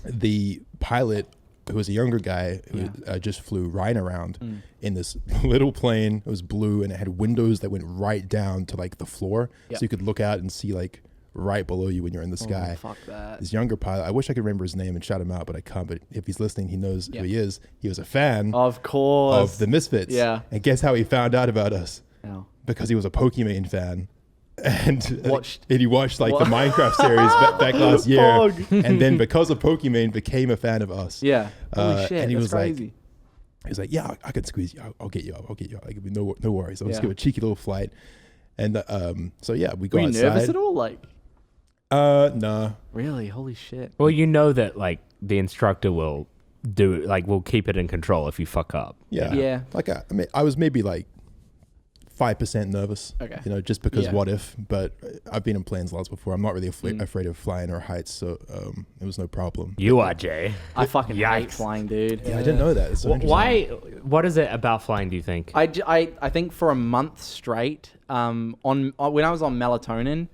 the pilot, who was a younger guy who just flew Ryan around in this little plane. It was blue, and it had windows that went right down to like the floor, so you could look out and see like right below you when you're in the sky. Fuck that. This younger pilot, I wish I could remember his name and shout him out, but I can't. But if he's listening, he knows who he is. He was a fan Of course. of the Misfits. Yeah. And guess how he found out about us? No. Because he was a Pokemon fan. And he watched like What? the Minecraft series back last year. Pog. And then because of Pokemon, became a fan of us. Yeah. Holy shit. And he that's was crazy. like, he was like, yeah, I can squeeze you. I'll get you up. I'll get you up. Like, no worries. I'll just Yeah. give a cheeky little flight. And so yeah, we go Were you outside. nervous at all? Like, Nah. really? Holy shit. Well, you know that like the instructor will will keep it in control if you fuck up. Yeah. Yeah. Like I mean, I was maybe like 5% nervous. Okay. You know, just because Yeah. what if? But I've been in planes lots before. I'm not really afraid of flying or heights, so it was no problem. You are, Jay. I fucking hate Yikes. flying, dude. Yeah, I didn't know that. It's so interesting. Why? What is it about flying? Do you think? I think for a month straight, when I was on melatonin,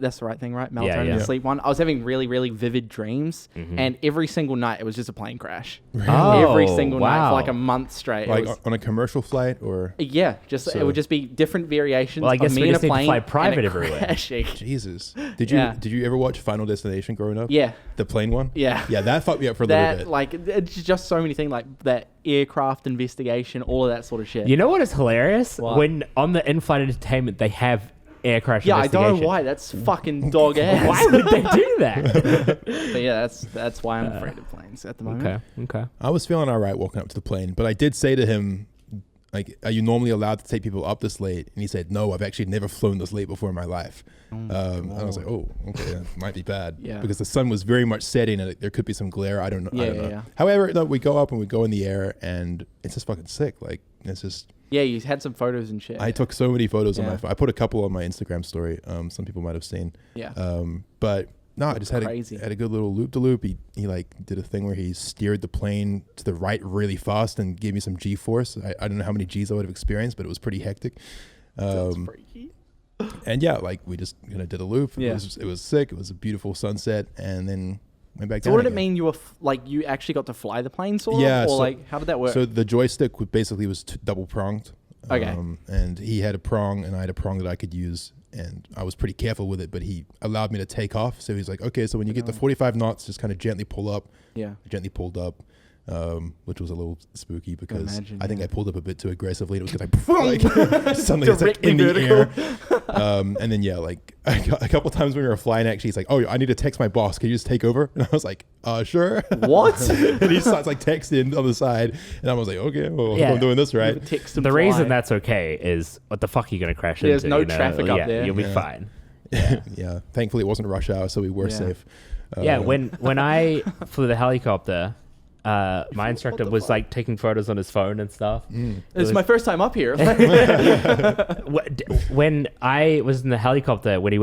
that's the right thing, right? Melatonin, yeah. the sleep one. I was having really, really vivid dreams, and every single night it was just a plane crash. Oh, Every single night wow. for like a month straight. Like it was, on a commercial flight or yeah, just it would just be different variations. Well, I guess of we me in a just need to plane fly and private it everywhere. crashing. Jesus. Yeah. Did you ever watch Final Destination growing up? Yeah. The plane one? Yeah. Yeah, that fucked me up for a little That bit. like it's just so many things like that aircraft investigation, all of that sort of shit. You know what is hilarious? What? When on the in-flight entertainment they have air crash yeah, I investigation. don't know why. That's fucking dog ass. Why would they do that? But yeah, that's why I'm afraid of planes at the moment. Okay. I was feeling all right walking up to the plane, but I did say to him, like, are you normally allowed to take people up this late? And he said, no, I've actually never flown this late before in my life. And I was like, oh, okay, that might be bad. Yeah. Because the sun was very much setting and there could be some glare. I don't know. Yeah. However, no, we go up and we go in the air and it's just fucking sick. Like, it's just... Yeah, you had some photos and shit. I took so many photos on Yeah. my phone. I put a couple on my Instagram story. Some people might have seen. Yeah. But no, I just had Crazy. a good little loop-de-loop. He like did a thing where he steered the plane to the right really fast and gave me some G-force. I don't know how many G's I would have experienced, but it was pretty hectic. That's freaky. And yeah, like we just kind of did a loop. Yeah. It was sick. It was a beautiful sunset, and then went back So down what did it again. mean you were you actually got to fly the plane sort Yeah, of? Or so- like how did that work? So the joystick basically was double pronged. Okay. And he had a prong and I had a prong that I could use, and I was pretty careful with it, but he allowed me to take off. So he's like, okay, so when you get to 45 knots, just kind of gently pull up. yeah. I gently pulled up, which was a little spooky because imagine, I think yeah. I pulled up a bit too aggressively. It was like suddenly it's like Directly in the vertical. air. And then, yeah, like a couple times when we were flying, actually, he's like, oh, I need to text my boss. Can you just take over? And I was like, sure. What? And he starts like texting on the side. And I was like, okay, well, Yeah. I'm doing this right. You text and The fly. reason that's okay is what the fuck are you gonna crash There's into? no you know? traffic up there. You'll be Yeah. fine. Yeah. Thankfully, it wasn't rush hour, so we were Yeah. safe. Yeah, when I flew the helicopter, my instructor was like taking photos on his phone and stuff. It's my first time up here. When I was in the helicopter, when we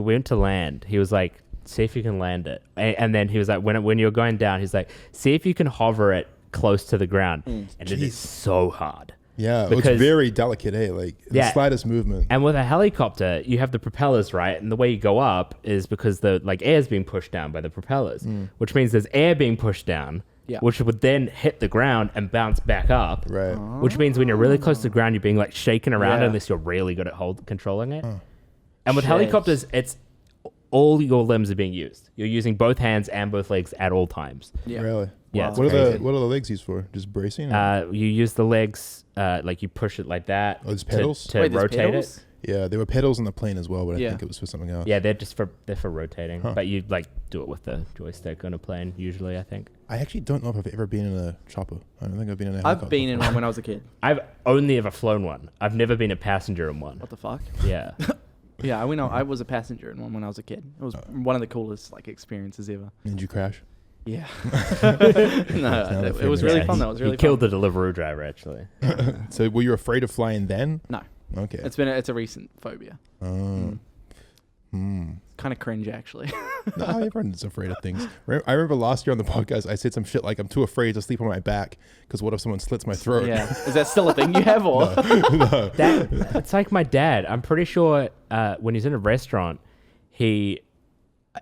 went to land, he was like, "See if you can land it," and then he was like, "When you're going down, he's like, see if you can hover it close to the ground," and it is so hard. Yeah, Because- it's very delicate, Like the Yeah. slightest movement. And with a helicopter, you have the propellers, right? And the way you go up is because the air is being pushed down by the propellers, which means there's air being pushed down, Yeah. which would then hit the ground and bounce back up. Right. Which means when you're really close to the ground, you're being like shaken around Yeah. unless you're really good at controlling it. And with Shit. helicopters, it's all your limbs are being used. You're using both hands and both legs at all times. Yeah. Really? Yeah, it's What are crazy. the legs used for? Just bracing? or- You use the legs, like you push it like that. Oh, there's pedals? to Wait, there's rotate pedals? it. Yeah, there were pedals on the plane as well, but Yeah. I think it was for something else. Yeah, they're for rotating, Huh. but you like do it with the joystick on a plane usually. I think I actually don't know if I've ever been in a chopper. I don't think I've been in a helicopter. I've been in before. one when I was a kid. I've only ever flown one. I've never been a passenger in one. What the fuck? Yeah, Yeah, I was a passenger in one when I was a kid. It was one of the coolest like experiences ever. Did you crash? Yeah. Now No, they're it was famous. really Yeah, fun though. It was really he killed fun. the Deliveroo driver actually. So were you afraid of flying then? No, Okay. it's a recent phobia. Oh. Kind of cringe actually. No, everyone's afraid of things. I remember last year on the podcast, I said some shit like, I'm too afraid to sleep on my back because what if someone slits my throat? Yeah. Is that still a thing you have or? No. It's like my dad. I'm pretty sure when he's in a restaurant, he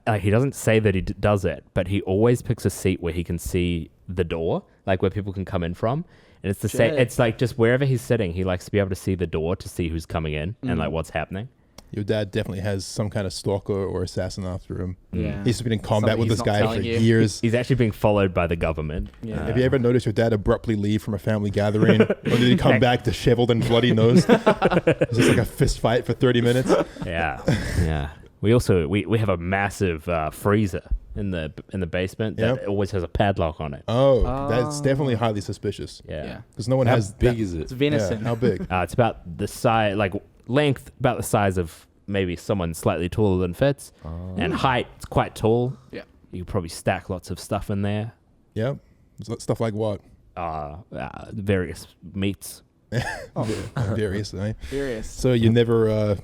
doesn't say that he does it, but he always picks a seat where he can see the door, like where people can come in from. And it's the same. Shit. It's like just wherever he's sitting, he likes to be able to see the door to see who's coming in and like what's happening. Your dad definitely has some kind of stalker or assassin after him. Yeah. He's been in combat Something with he's this not guy for telling you. years. He's actually being followed by the government. Yeah. Have you ever noticed your dad abruptly leave from a family gathering? Or did he come back disheveled and bloody nosed? It's just like a fist fight for 30 minutes. Yeah, yeah. We also we have a massive freezer in the basement that Yep. always has a padlock on it. Oh, that's definitely highly suspicious. Yeah. Yeah. Because no one How has big that- is It's it? venison. Yeah, how big? It's about the size, like length, about the size of maybe someone slightly taller than Fitz, and height, it's quite tall. Yeah. You could probably stack lots of stuff in there. Yeah. Stuff like what? Various meats. Various, eh? Serious. So you never,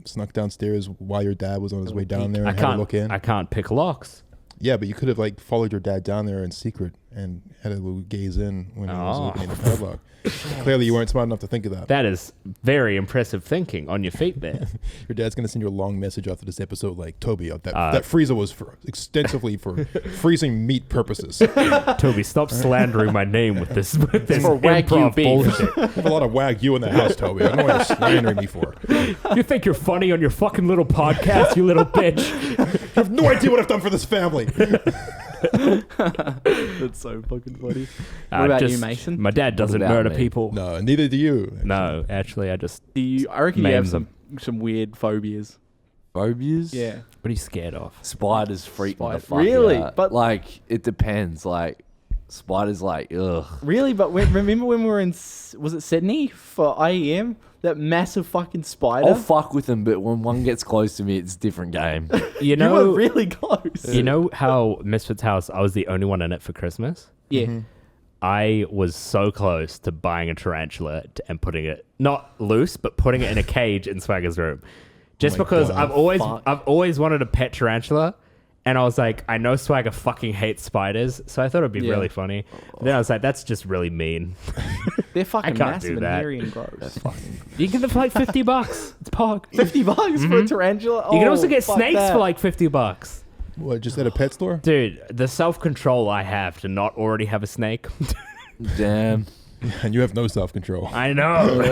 snuck downstairs while your dad was on his way down there I and had a can't look in? I can't pick locks. Yeah, but you could have like followed your dad down there in secret and had a little gaze in when he was Oh. opening the padlock. Clearly, you weren't smart enough to think of that. That is very impressive thinking on your feet there. Your dad's gonna send you a long message after this episode, like Toby, that freezer was extensively for freezing meat purposes. Toby, stop slandering my name with this For Wagyu improv beef. bullshit. I have a lot of Wagyu in the house, Toby. I don't know what you're slandering me for. You think you're funny on your fucking little podcast, you little bitch? I have no idea what I've done for this family. That's so fucking funny. What about you, Mason? My dad doesn't about murder me? people. No, neither do you. actually. No, actually, I just. I reckon you have Maim some weird phobias. Phobias? Yeah. What are you scared of? Spiders freak me the fuck Really? out. But- like, it depends. Like, spiders, like, ugh. Really? But remember when we were in, was it Sydney for IEM? That massive fucking spider? I'll fuck with them, but when one gets close to me, it's a different game. You You know, were really close. you know how Misfits House, I was the only one in it for Christmas? Yeah. I was so close to buying a tarantula and putting it, not loose, but putting it in a cage in Swagger's room. Just my because God. I've always wanted a pet tarantula. And I was like, I know Swagger fucking hates spiders, so I thought it'd be Yeah. really funny. Then I was like, that's just really mean. They're fucking can't massive do and that. hairy and gross. You can get them for like $50. It's pog. $50 for a tarantula? You can also Oh, get fuck snakes that. for like $50. What, just at a pet store? Dude, the self-control I have to not already have a snake. Damn. And you have no self-control. I know.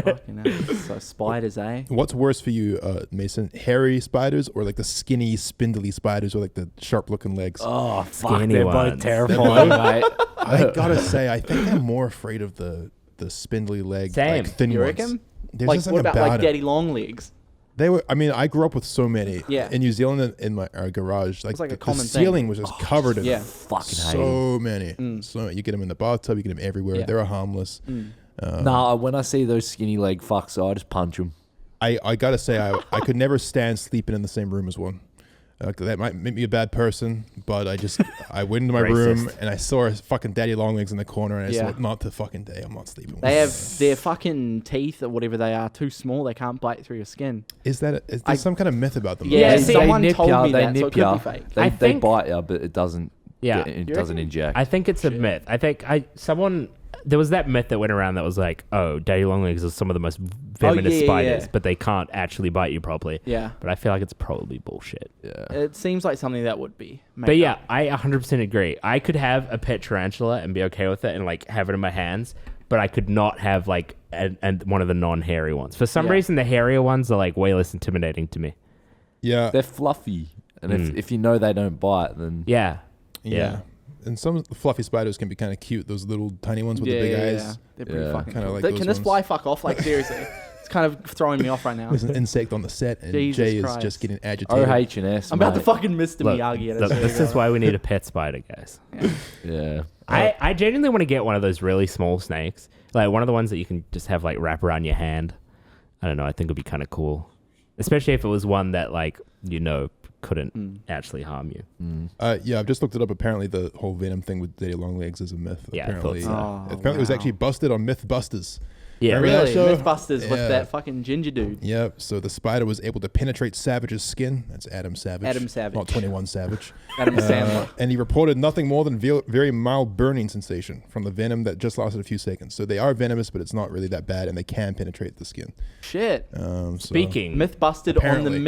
Fucking hell. So spiders, eh? What's worse for you, Mason? Hairy spiders or like the skinny, spindly spiders with like the sharp-looking legs? Oh, fuck. Skinny They're ones. both terrifying, mate. I gotta say, I think I'm more afraid of the spindly leg, Same. like thin You ones. reckon? There's Like, just what something about like it. daddy long legs? They were. I mean, I grew up with so many. Yeah. In New Zealand, in our garage, like, like a the common ceiling thing. was just covered in Yeah. them. Fucking hate it. So many. So you get them in the bathtub, you get them everywhere. Yeah. They're harmless. Nah, when I see those skinny leg fucks, I just punch them. I gotta say, I could never stand sleeping in the same room as one. That might make me a bad person, but I went into my room Racist. and I saw a fucking daddy long legs in the corner, and I Yeah. said, "Not the fucking day. I'm not sleeping." with They you." have their fucking teeth or whatever they are too small. They can't bite through your skin. Is there some kind of myth about them? Yeah, they someone nip told ya, me they that, so nip it could ya. be fake. They I they think- bite you, but it doesn't. Yeah. It You doesn't reckon? inject. I think it's a myth. I think there was that myth that went around that was like, oh, daddy longlegs are some of the most venomous yeah, spiders, yeah. but they can't actually bite you properly. Yeah. But I feel like it's probably bullshit. yeah. It seems like something that would be. But yeah, I 100% agree. I could have a pet tarantula and be okay with it and like have it in my hands, but I could not have like and one of the non-hairy ones. For some reason, the hairier ones are like way less intimidating to me. Yeah. They're fluffy. And if you know they don't bite, then... Yeah. And some fluffy spiders can be kind of cute. Those little tiny ones with the big eyes. Yeah. They're pretty fucking Kinda cool. like Can those this ones. fly fuck off? Like, seriously. It's kind of throwing me off right now. There's an insect on the set, and Jesus Jay is Christ. just getting agitated. OH&S, I'm about to mate. fucking Mr. Look, Miyagi at look, it. this is why we need a pet spider, guys. Yeah. I genuinely want to get one of those really small snakes. Like one of the ones that you can just have like wrap around your hand. I don't know. I think it'd be kind of cool. Especially if it was one that like, couldn't actually harm you. Yeah, I've just looked it up. Apparently, the whole venom thing with daddy long legs is a myth. Yeah, apparently, I thought so. Apparently, it was actually busted on Mythbusters. Yeah, Remember that Really? show? Mythbusters with Yeah. that fucking ginger dude. Yep. So the spider was able to penetrate Savage's skin. That's Adam Savage. Adam Savage. Not 21 Savage. Adam Sandler. And he reported nothing more than very mild burning sensation from the venom that just lasted a few seconds. So they are venomous, but it's not really that bad, and they can penetrate the skin. Shit. So- Speaking Mythbusted Apparently. on the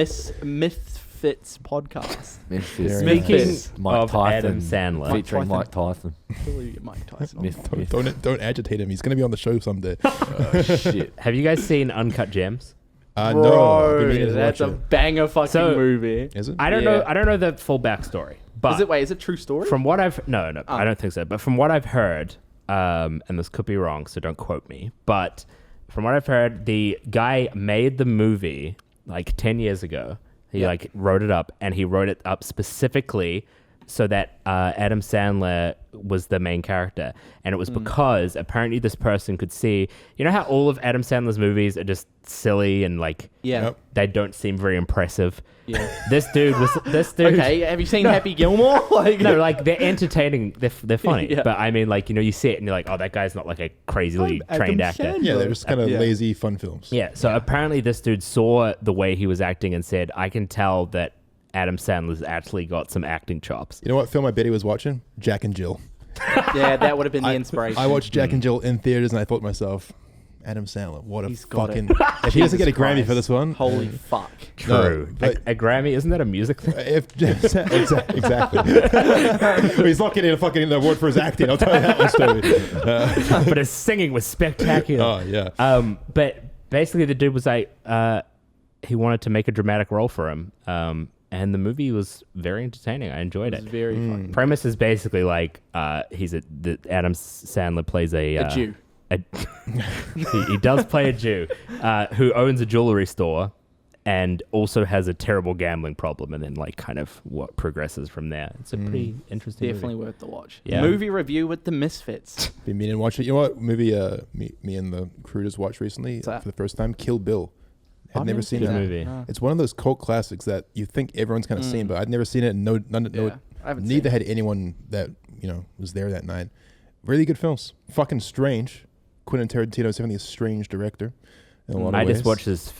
Misfits podcast. Memphis. Speaking Mike of Tyson. Adam Sandler. Featuring Mike Tyson. Billy Mike Tyson. Don't agitate him. He's going to be on the show someday. Shit. Have you guys seen Uncut Gems? No, I've been Bro, meaning to that's watch a it. banger fucking So- movie. Is it? I don't know. I don't know the full backstory, but Is it true story? from what I've I don't think so. But from what I've heard, and this could be wrong, so don't quote me. But from what I've heard, the guy made the movie like 10 years ago. He like wrote it up, and he wrote it up specifically so that Adam Sandler was the main character. And it was because apparently this person could see, you know how all of Adam Sandler's movies are just silly and like Yep. they don't seem very impressive. Yeah. This dude. Okay, have you seen Happy Gilmore? Like, No, like they're entertaining. They're funny. Yeah. But I mean, like, you see it and you're like, oh, that guy's not like a crazily I'm trained Adam actor. Sandler. Yeah, they're just kind of Yeah. lazy fun films. Yeah. So apparently this dude saw the way he was acting and said, I can tell that Adam Sandler's actually got some acting chops. You know what film I bet he was watching? Jack and Jill. Yeah, that would have been the inspiration. I watched Jack and Jill in theaters, and I thought to myself, Adam Sandler, what a He's got fucking... it. If he doesn't get a Jesus Grammy Christ. for this one... Holy fuck. True. No, but- a Grammy, isn't that a music thing? Exactly. Well, he's not getting a fucking award for his acting, I'll tell you that one story. But his singing was spectacular. Oh, yeah. But basically the dude was like, he wanted to make a dramatic role for him. And the movie was very entertaining. I enjoyed It was it. very fucking Premise is basically like Adam Sandler plays a Jew. He does play a Jew who owns a jewelry store and also has a terrible gambling problem, and then like kind of what progresses from there. It's a pretty interesting Definitely movie. worth the watch. Yeah. Movie review with the Misfits. Been meaning to watch it. You know what movie me and the crew just watched recently What's that? for the first time? Kill Bill. Had I've never never seen Good that. movie. No. It's one of those cult classics that you think everyone's kind of seen, but I'd never seen it, and Yeah, I haven't neither seen had anyone that was there that night. Really good films. Fucking strange. Quentin Tarantino's definitely a strange director in a lot of I ways. just watched his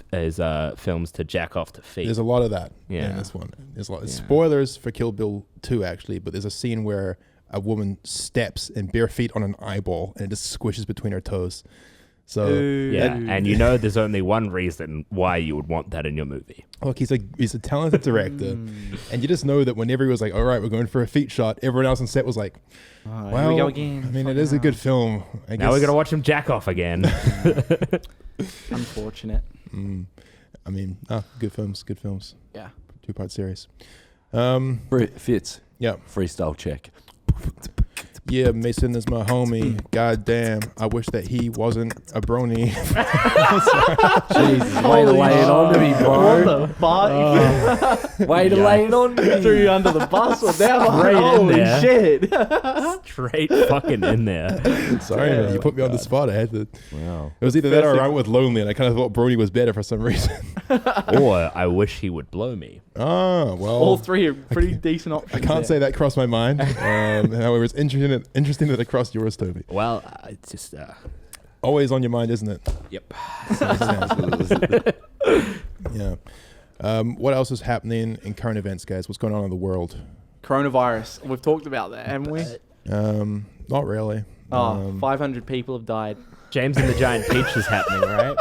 films to jack off to feet. There's a lot of that Yeah. in this one. There's a lot. Yeah. Spoilers for Kill Bill 2, actually, but there's a scene where a woman steps in bare feet on an eyeball, and it just squishes between her toes. So Yeah, and there's only one reason why you would want that in your movie. look, he's a talented director, and you just know that whenever he was like, "All right, we're going for a feet shot," everyone else on set was like, Here "Well, we go again. I mean, it is a good film. I Now we're guess. gonna watch him jack off again. Unfortunate. I mean, good films. Good films. Yeah. 2-part series. Fitz. Yeah. Freestyle check. Yeah, Mason is my homie. God damn, I wish that he wasn't a brony. Jesus, way to lay it on to me, bro. What the fuck? Way to lay it on to me. Threw you under the bus with that one. Straight in Holy there. shit. Straight fucking in there. Sorry, man, you put me on the spot. I had to. Wow. It was either that or I went with lonely, and I kind of thought brony was better for some reason. Or I wish he would blow me. Oh well. All three are pretty decent options. I can't say that crossed my mind. However, it's interesting that it crossed yours, Toby. Well, it's just Always on your mind, isn't it? yep. Yeah. What else is happening in current events, guys? What's going on in the world? Coronavirus. We've talked about that, haven't we? Not really. 500 people have died. James and the Giant Peach is happening, right?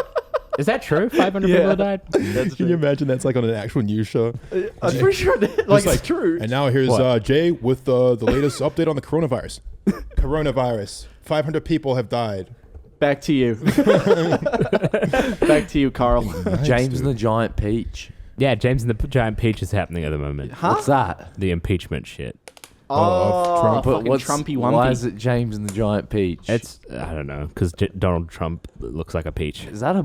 Is that true? 500 people have died? That's Can you imagine that's like on an actual news show? I'm pretty sure that, like, it's true. And now here's What? Jay with the latest update on the coronavirus. 500 people have died. Back to you. Back to you, Carl. Nice, James dude. and the Giant Peach. Yeah, James and the Giant Peach is happening at the moment. Huh? What's that? The impeachment shit. of Trump. Fucking What's- Trumpy Why Wumpy. is it James and the Giant Peach? It's I don't know because Donald Trump looks like a peach. Is that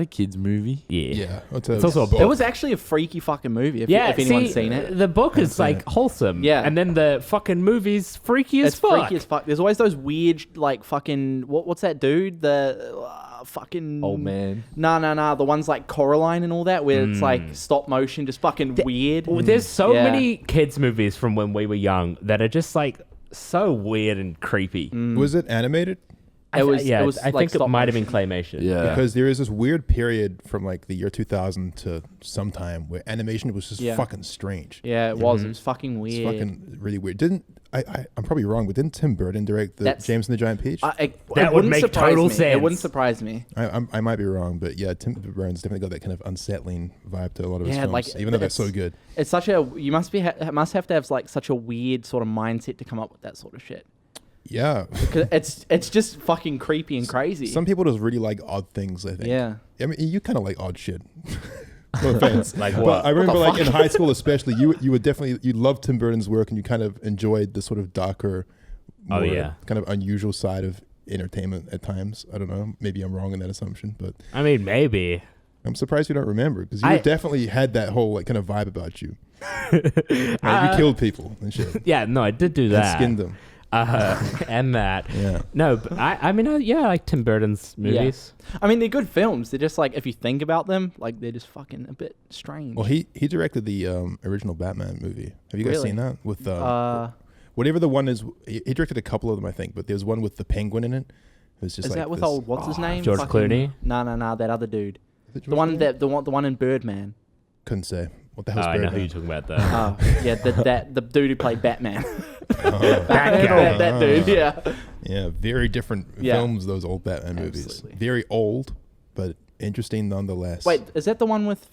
a kid's movie? Yeah. Yeah, It's also a book. It was actually a freaky fucking movie. If anyone's seen it, The book is I've seen like it. wholesome. Yeah. And then the fucking movie's freaky as it's fuck. freaky as fuck. There's always those weird, like fucking what's that dude? The fucking Old man. Nah. The ones like Coraline and all that, where it's like stop motion, just fucking weird. Well, there's so Yeah. many kids movies from when we were young that are just like so weird and creepy. Was it animated? I It was I like think it stop might have been motion. claymation. Yeah. Because there is this weird period from like the year 2000 to sometime where animation was just Yeah. fucking strange. Yeah, it was. It was fucking It's weird. fucking really weird. I'm probably wrong, but didn't Tim Burton direct the That's- James and the Giant Peach? That it would wouldn't make surprise total me. It sense. wouldn't surprise me. I might be wrong, but yeah, Tim Burton's definitely got that kind of unsettling vibe to a lot of his Yeah, films, like, even though they're so it's- good. It's such a you must have to have like such a weird sort of mindset to come up with that sort of shit. Yeah. Because it's just fucking creepy and crazy. Some people just really like odd things, I think. Yeah. I mean, you kind of like odd shit. No offense. Like But what? I remember, the like in fuck? high school, especially, you would definitely you loved Tim Burton's work, and you kind of enjoyed the sort of darker, Oh, more yeah. kind of unusual side of entertainment at times. I don't know. Maybe I'm wrong in that assumption, but I mean, maybe. I'm surprised you don't remember because I- you definitely had that whole like kind of vibe about you. Like, you killed people and shit. Yeah, no, I did do And that. skinned them. And that. Yeah. No, but I mean, yeah, I like Tim Burton's movies. I mean, they're good films. They're just like, if you think about them, like they're just fucking a bit strange. Well, he directed the original Batman movie. Have you guys Really? seen that? With uh, whatever the one is, he directed a couple of them, I think. But there's one with the penguin in it. It was just is like that with this- old what's his name? George Clooney? No, that other dude. Is it The George one Clooney? the one in Birdman. Couldn't say. What the Oh, hell's I know who Birdman? you're talking about though. Yeah, the dude who played Batman. Oh. That guy. that dude. Yeah. Yeah, very different Yeah. films. Those old Batman movies. Absolutely. Very old, but interesting nonetheless. Wait, is that the one with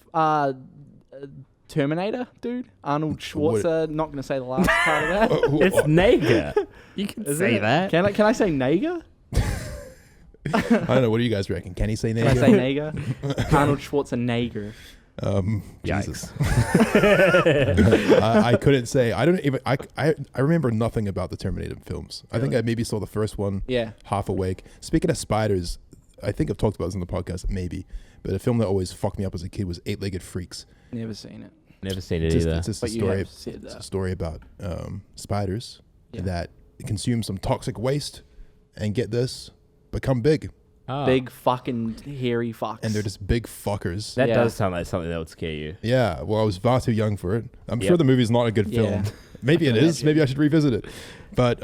Terminator, dude? Arnold Schwarzenegger. Not gonna say the last part of that. It's Nager. You can Is say it? that. Can I say Nager? I don't know. What do you guys reckon? Can he say Can I name? say Nager? Arnold Schwarzenegger. Jesus. Yikes. I couldn't say. I don't even. I remember nothing about the Terminator films. I think I maybe saw the first one. Yeah. Half awake. Speaking of spiders, I think I've talked about this on the podcast, maybe. But a film that always fucked me up as a kid was Eight-Legged Freaks. Never seen it. Never seen it It's either. just a But you story. have said It's a that. story about spiders Yeah. that consume some toxic waste and get this, become big, Oh. Big fucking hairy fucks. and they're just big fuckers. That Yeah. does sound like something that would scare you. Yeah, well, I was far too young for it. I'm sure Yep. the movie's not a good film. Yeah. Maybe it can is. imagine. Maybe I should revisit it. But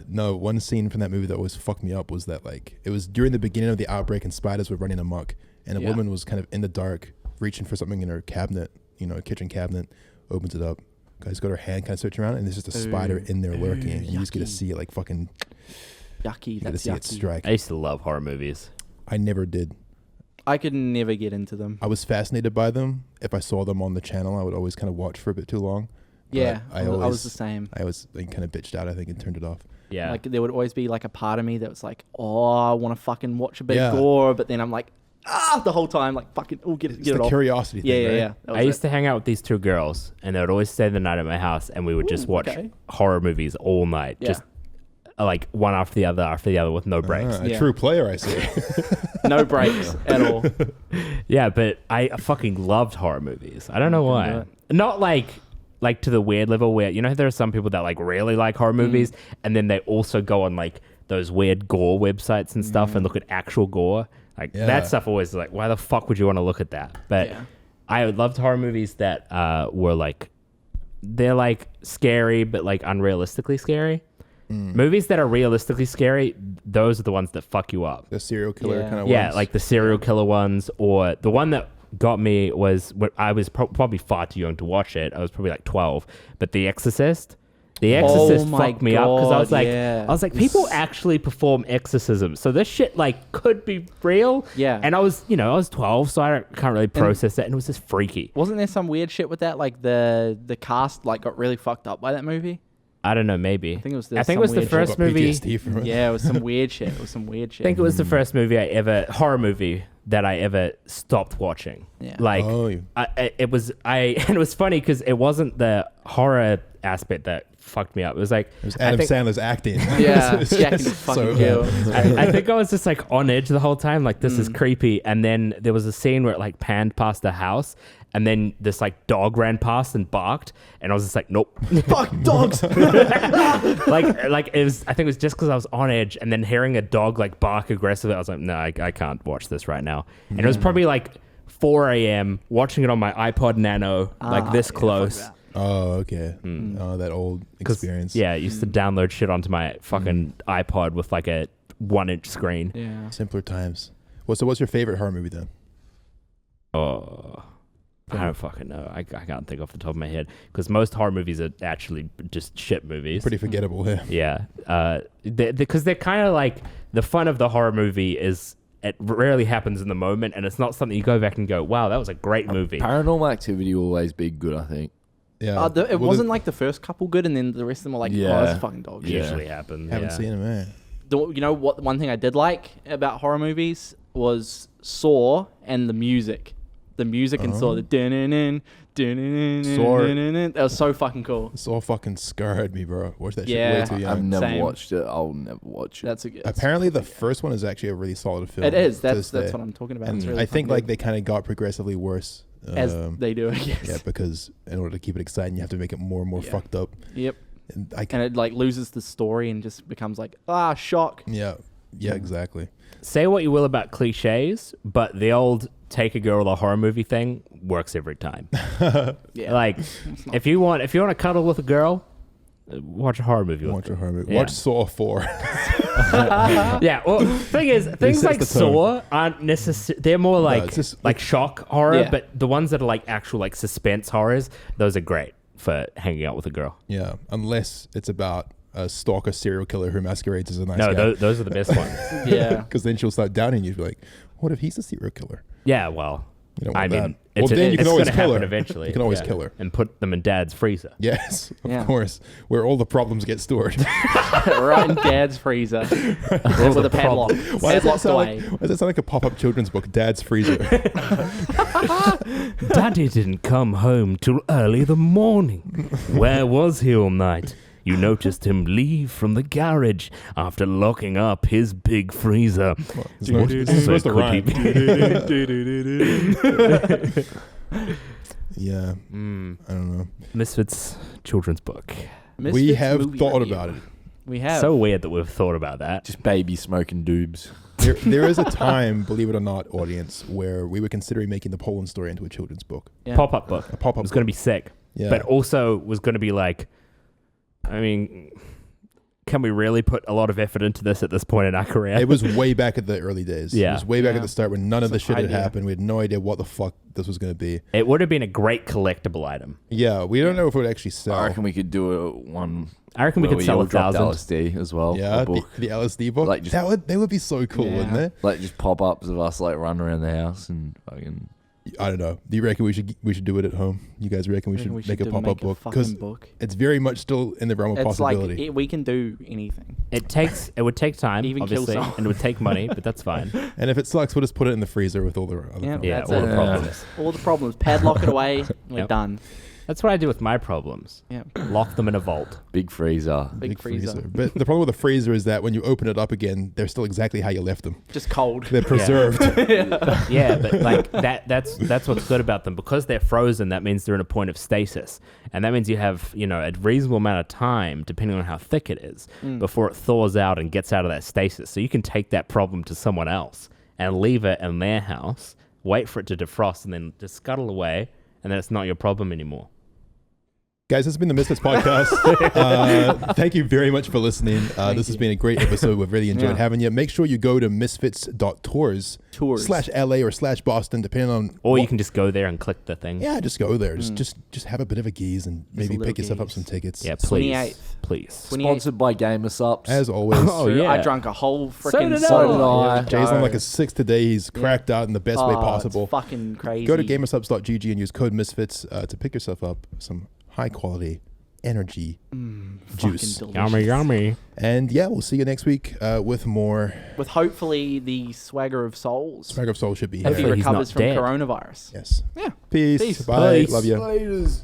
no, one scene from that movie that always fucked me up was that like it was during the beginning of the outbreak and spiders were running amok, and a Yeah. woman was kind of in the dark reaching for something in her cabinet, a kitchen cabinet, opens it up, guys got her hand kind of searching around, and there's just a spider in there lurking, and you just get to yucky. see it like fucking. yucky. You get to That's see it yucky. strike. I used to love horror movies. I never did. I could never get into them. I was fascinated by them. If I saw them on the channel, I would always kind of watch for a bit too long. But Yeah, I I always was the same. I was like, kind of bitched out, I think, and turned it off. Yeah. Like there would always be like a part of me that was like, oh, I want to fucking watch a bit Yeah. of gore, but then I'm like, the whole time, like fucking, oh, get It's it the off. curiosity Yeah, thing, yeah, right? yeah. That was I used it. to hang out with these two girls, and they would always stay the night at my house, and we would just Ooh, watch okay. horror movies all night, Yeah. just like one after the other with no breaks. A Yeah. true player, I see. No breaks at all. Yeah, but I fucking loved horror movies. I don't know couldn't why. do Not like to the weird level where there are some people that like really like horror movies, and then they also go on like those weird gore websites and stuff and look at actual gore. Like Yeah. that stuff always like, why the fuck would you want to look at that? But Yeah. I loved horror movies that were like, they're like scary but like unrealistically scary. Movies that are realistically scary, those are the ones that fuck you up. The serial killer Yeah. kind of Yeah, ones. like the serial killer ones, or the one that got me was when I was probably far too young to watch it. I was probably like 12, but The Exorcist. The Exorcist my fucked me up because I was God, like, yeah. people actually perform exorcisms, so this shit like could be real. Yeah. and I was 12, so I can't really process it, and it was just freaky. Wasn't there some weird shit with that? Like the cast like got really fucked up by that movie. I don't know, maybe. I think it was I think it was the first movie. PTSD from it. Yeah, it was some weird shit. It was some weird I shit. think it was the first horror movie that I ever stopped watching. Yeah. Like, Oh. it was funny because it wasn't the horror aspect that fucked me up. It was like It was Adam Sandler's acting. Yeah, It's Jack just and fucking so Jill. bad. I think I was just like on edge the whole time. Like, this is creepy. And then there was a scene where it like panned past the house, and then this like dog ran past and barked, and I was just like, nope. Fuck dogs. like it was. I think it was just because I was on edge, and then hearing a dog like bark aggressively, I was like, no, I can't watch this right now. And it was probably like 4 a.m. watching it on my iPod Nano, like this close. Fuck that. Oh, okay. Oh, that old experience. Yeah, I used to download shit onto my fucking iPod with like a 1-inch screen. Yeah. Simpler times. What's your favorite horror movie then? Oh, I don't fucking know. I can't think off the top of my head because most horror movies are actually just shit movies. Pretty forgettable, yeah. Yeah, because they're kind of like the fun of the horror movie is it rarely happens in the moment, and it's not something you go back and go, wow, that was a great movie. Paranormal Activity will always be good, I think. Yeah. It wasn't like the first couple good, and then the rest of them were like, Yeah. oh, it's fucking dog shit. Usually happens. Haven't seen it, man. You know what? One thing I did like about horror movies was Saw and the music. The music in Saw, the dun-dun-dun, dun-dun-dun-dun-dun-dun. That was so fucking cool. It's all fucking scarred me, bro. Watch that Yeah. shit way too I've young. never Same. watched it. I'll never watch it. That's a good. Apparently, the first one is actually a really solid film. It is. to That's this day. what I'm talking about. And It's really I think fucking like good. they kind of got progressively worse. as they do, I guess. Yeah, because in order to keep it exciting, you have to make it more and more Yeah. fucked up. Yep. And And it like loses the story and just becomes like shock. yeah, exactly. Say what you will about cliches, but the old take a girl to a horror movie thing works every time. Yeah. Like, if you want to cuddle with a girl, watch a horror movie. with Watch her. a horror movie. Yeah. Watch Saw 4. Yeah. Well, thing is, things sets like the tone. Saw aren't necessarily. They're more like it's just- like shock horror, Yeah. but the ones that are like actual like suspense horrors, those are great for hanging out with a girl. Yeah, unless it's about a stalker serial killer who masquerades as a nice No, guy. those are the best ones. Yeah. Because then she'll start doubting you. She'll be like, what if he's a serial killer? Yeah. Well, You don't I want mean, that. it's, Well, then you can it's always gonna kill happen her. eventually. You can always Yeah. kill her. And put them in Dad's freezer. Yes, of Yeah. course. Where all the problems get stored. Right in Dad's freezer. With a padlock. Why does, that Padlocked sound away. like, why does that sound like a pop-up children's book? Dad's freezer. Daddy didn't come home till early the morning. Where was he all night? You noticed him leave from the garage after locking up his big freezer. It's supposed to rhyme. Yeah, I don't know. Misfits children's book. We Misfits have movie thought review. about it. We have. So weird that we've thought about that. Just baby smoking doobs. There is a time, believe it or not, audience, where we were considering making the Poland story into a children's book. Yeah. Pop-up book. A pop-up It was going to be sick. Yeah. But also was going to be like, I mean, can we really put a lot of effort into this at this point in our career? It was way back at the early days. Yeah. It was way back Yeah. at the start when none of the It's shit an had idea. happened. We had no idea what the fuck this was going to be. It would have been a great collectible item. Yeah, we don't know if it would actually sell. I reckon we could do one. I reckon we where could sell all 1,000. dropped LSD as well. Yeah, a book. the LSD book. Like just- they would be so cool, Yeah. wouldn't they? Like just pop ups of us like running around the house and fucking. I don't know. Do you reckon we should do it at home? You guys reckon we should make a pop-up book? Because book. it's very much still in the realm of It's possibility. like we can do anything. It would take time, Even kill obviously, someone. and it would take money, but that's fine. And if it sucks, we'll just put it in the freezer with all the other Yeah. problems. Yeah, That's all the it. problems. All the problems. Padlock it away. We're Yep. done. That's what I do with my problems. Yeah. Lock them in a vault. Big freezer. Big freezer. But the problem with the freezer is that when you open it up again, they're still exactly how you left them. Just cold. They're preserved. Yeah, but like that's what's good about them. Because they're frozen, that means they're in a point of stasis. And that means you have, a reasonable amount of time, depending on how thick it is, before it thaws out and gets out of that stasis. So you can take that problem to someone else and leave it in their house, wait for it to defrost, and then just scuttle away, and then it's not your problem anymore. Guys, this has been the Misfits podcast. Thank you very much for listening. This has been a great episode. We've really enjoyed having you. Make sure you go to misfits.tours /LA or /Boston, depending on. Or you can just go there and click the thing. Yeah, just go there. Just have a bit of a geeze and maybe a little pick yourself up geeze. some tickets. Yeah, please. 28th. Please. 28th. Sponsored by Gamer Subs. As always. Oh, yeah. I drank a whole freaking did So did I. Jay's on like a 6 today. He's cracked out in the best way possible. It's fucking crazy. Go to gamersubs.gg and use code Misfits to pick yourself up some high quality energy juice. Fucking Yummy, delicious. yummy. And yeah, we'll see you next week with more. With hopefully the Swagger of Souls. Swagger of Soul should be If here. he Hopefully he's recovers not from dead. coronavirus. Yes. Yeah. Peace. Peace. Bye. Peace. Love you. Laters.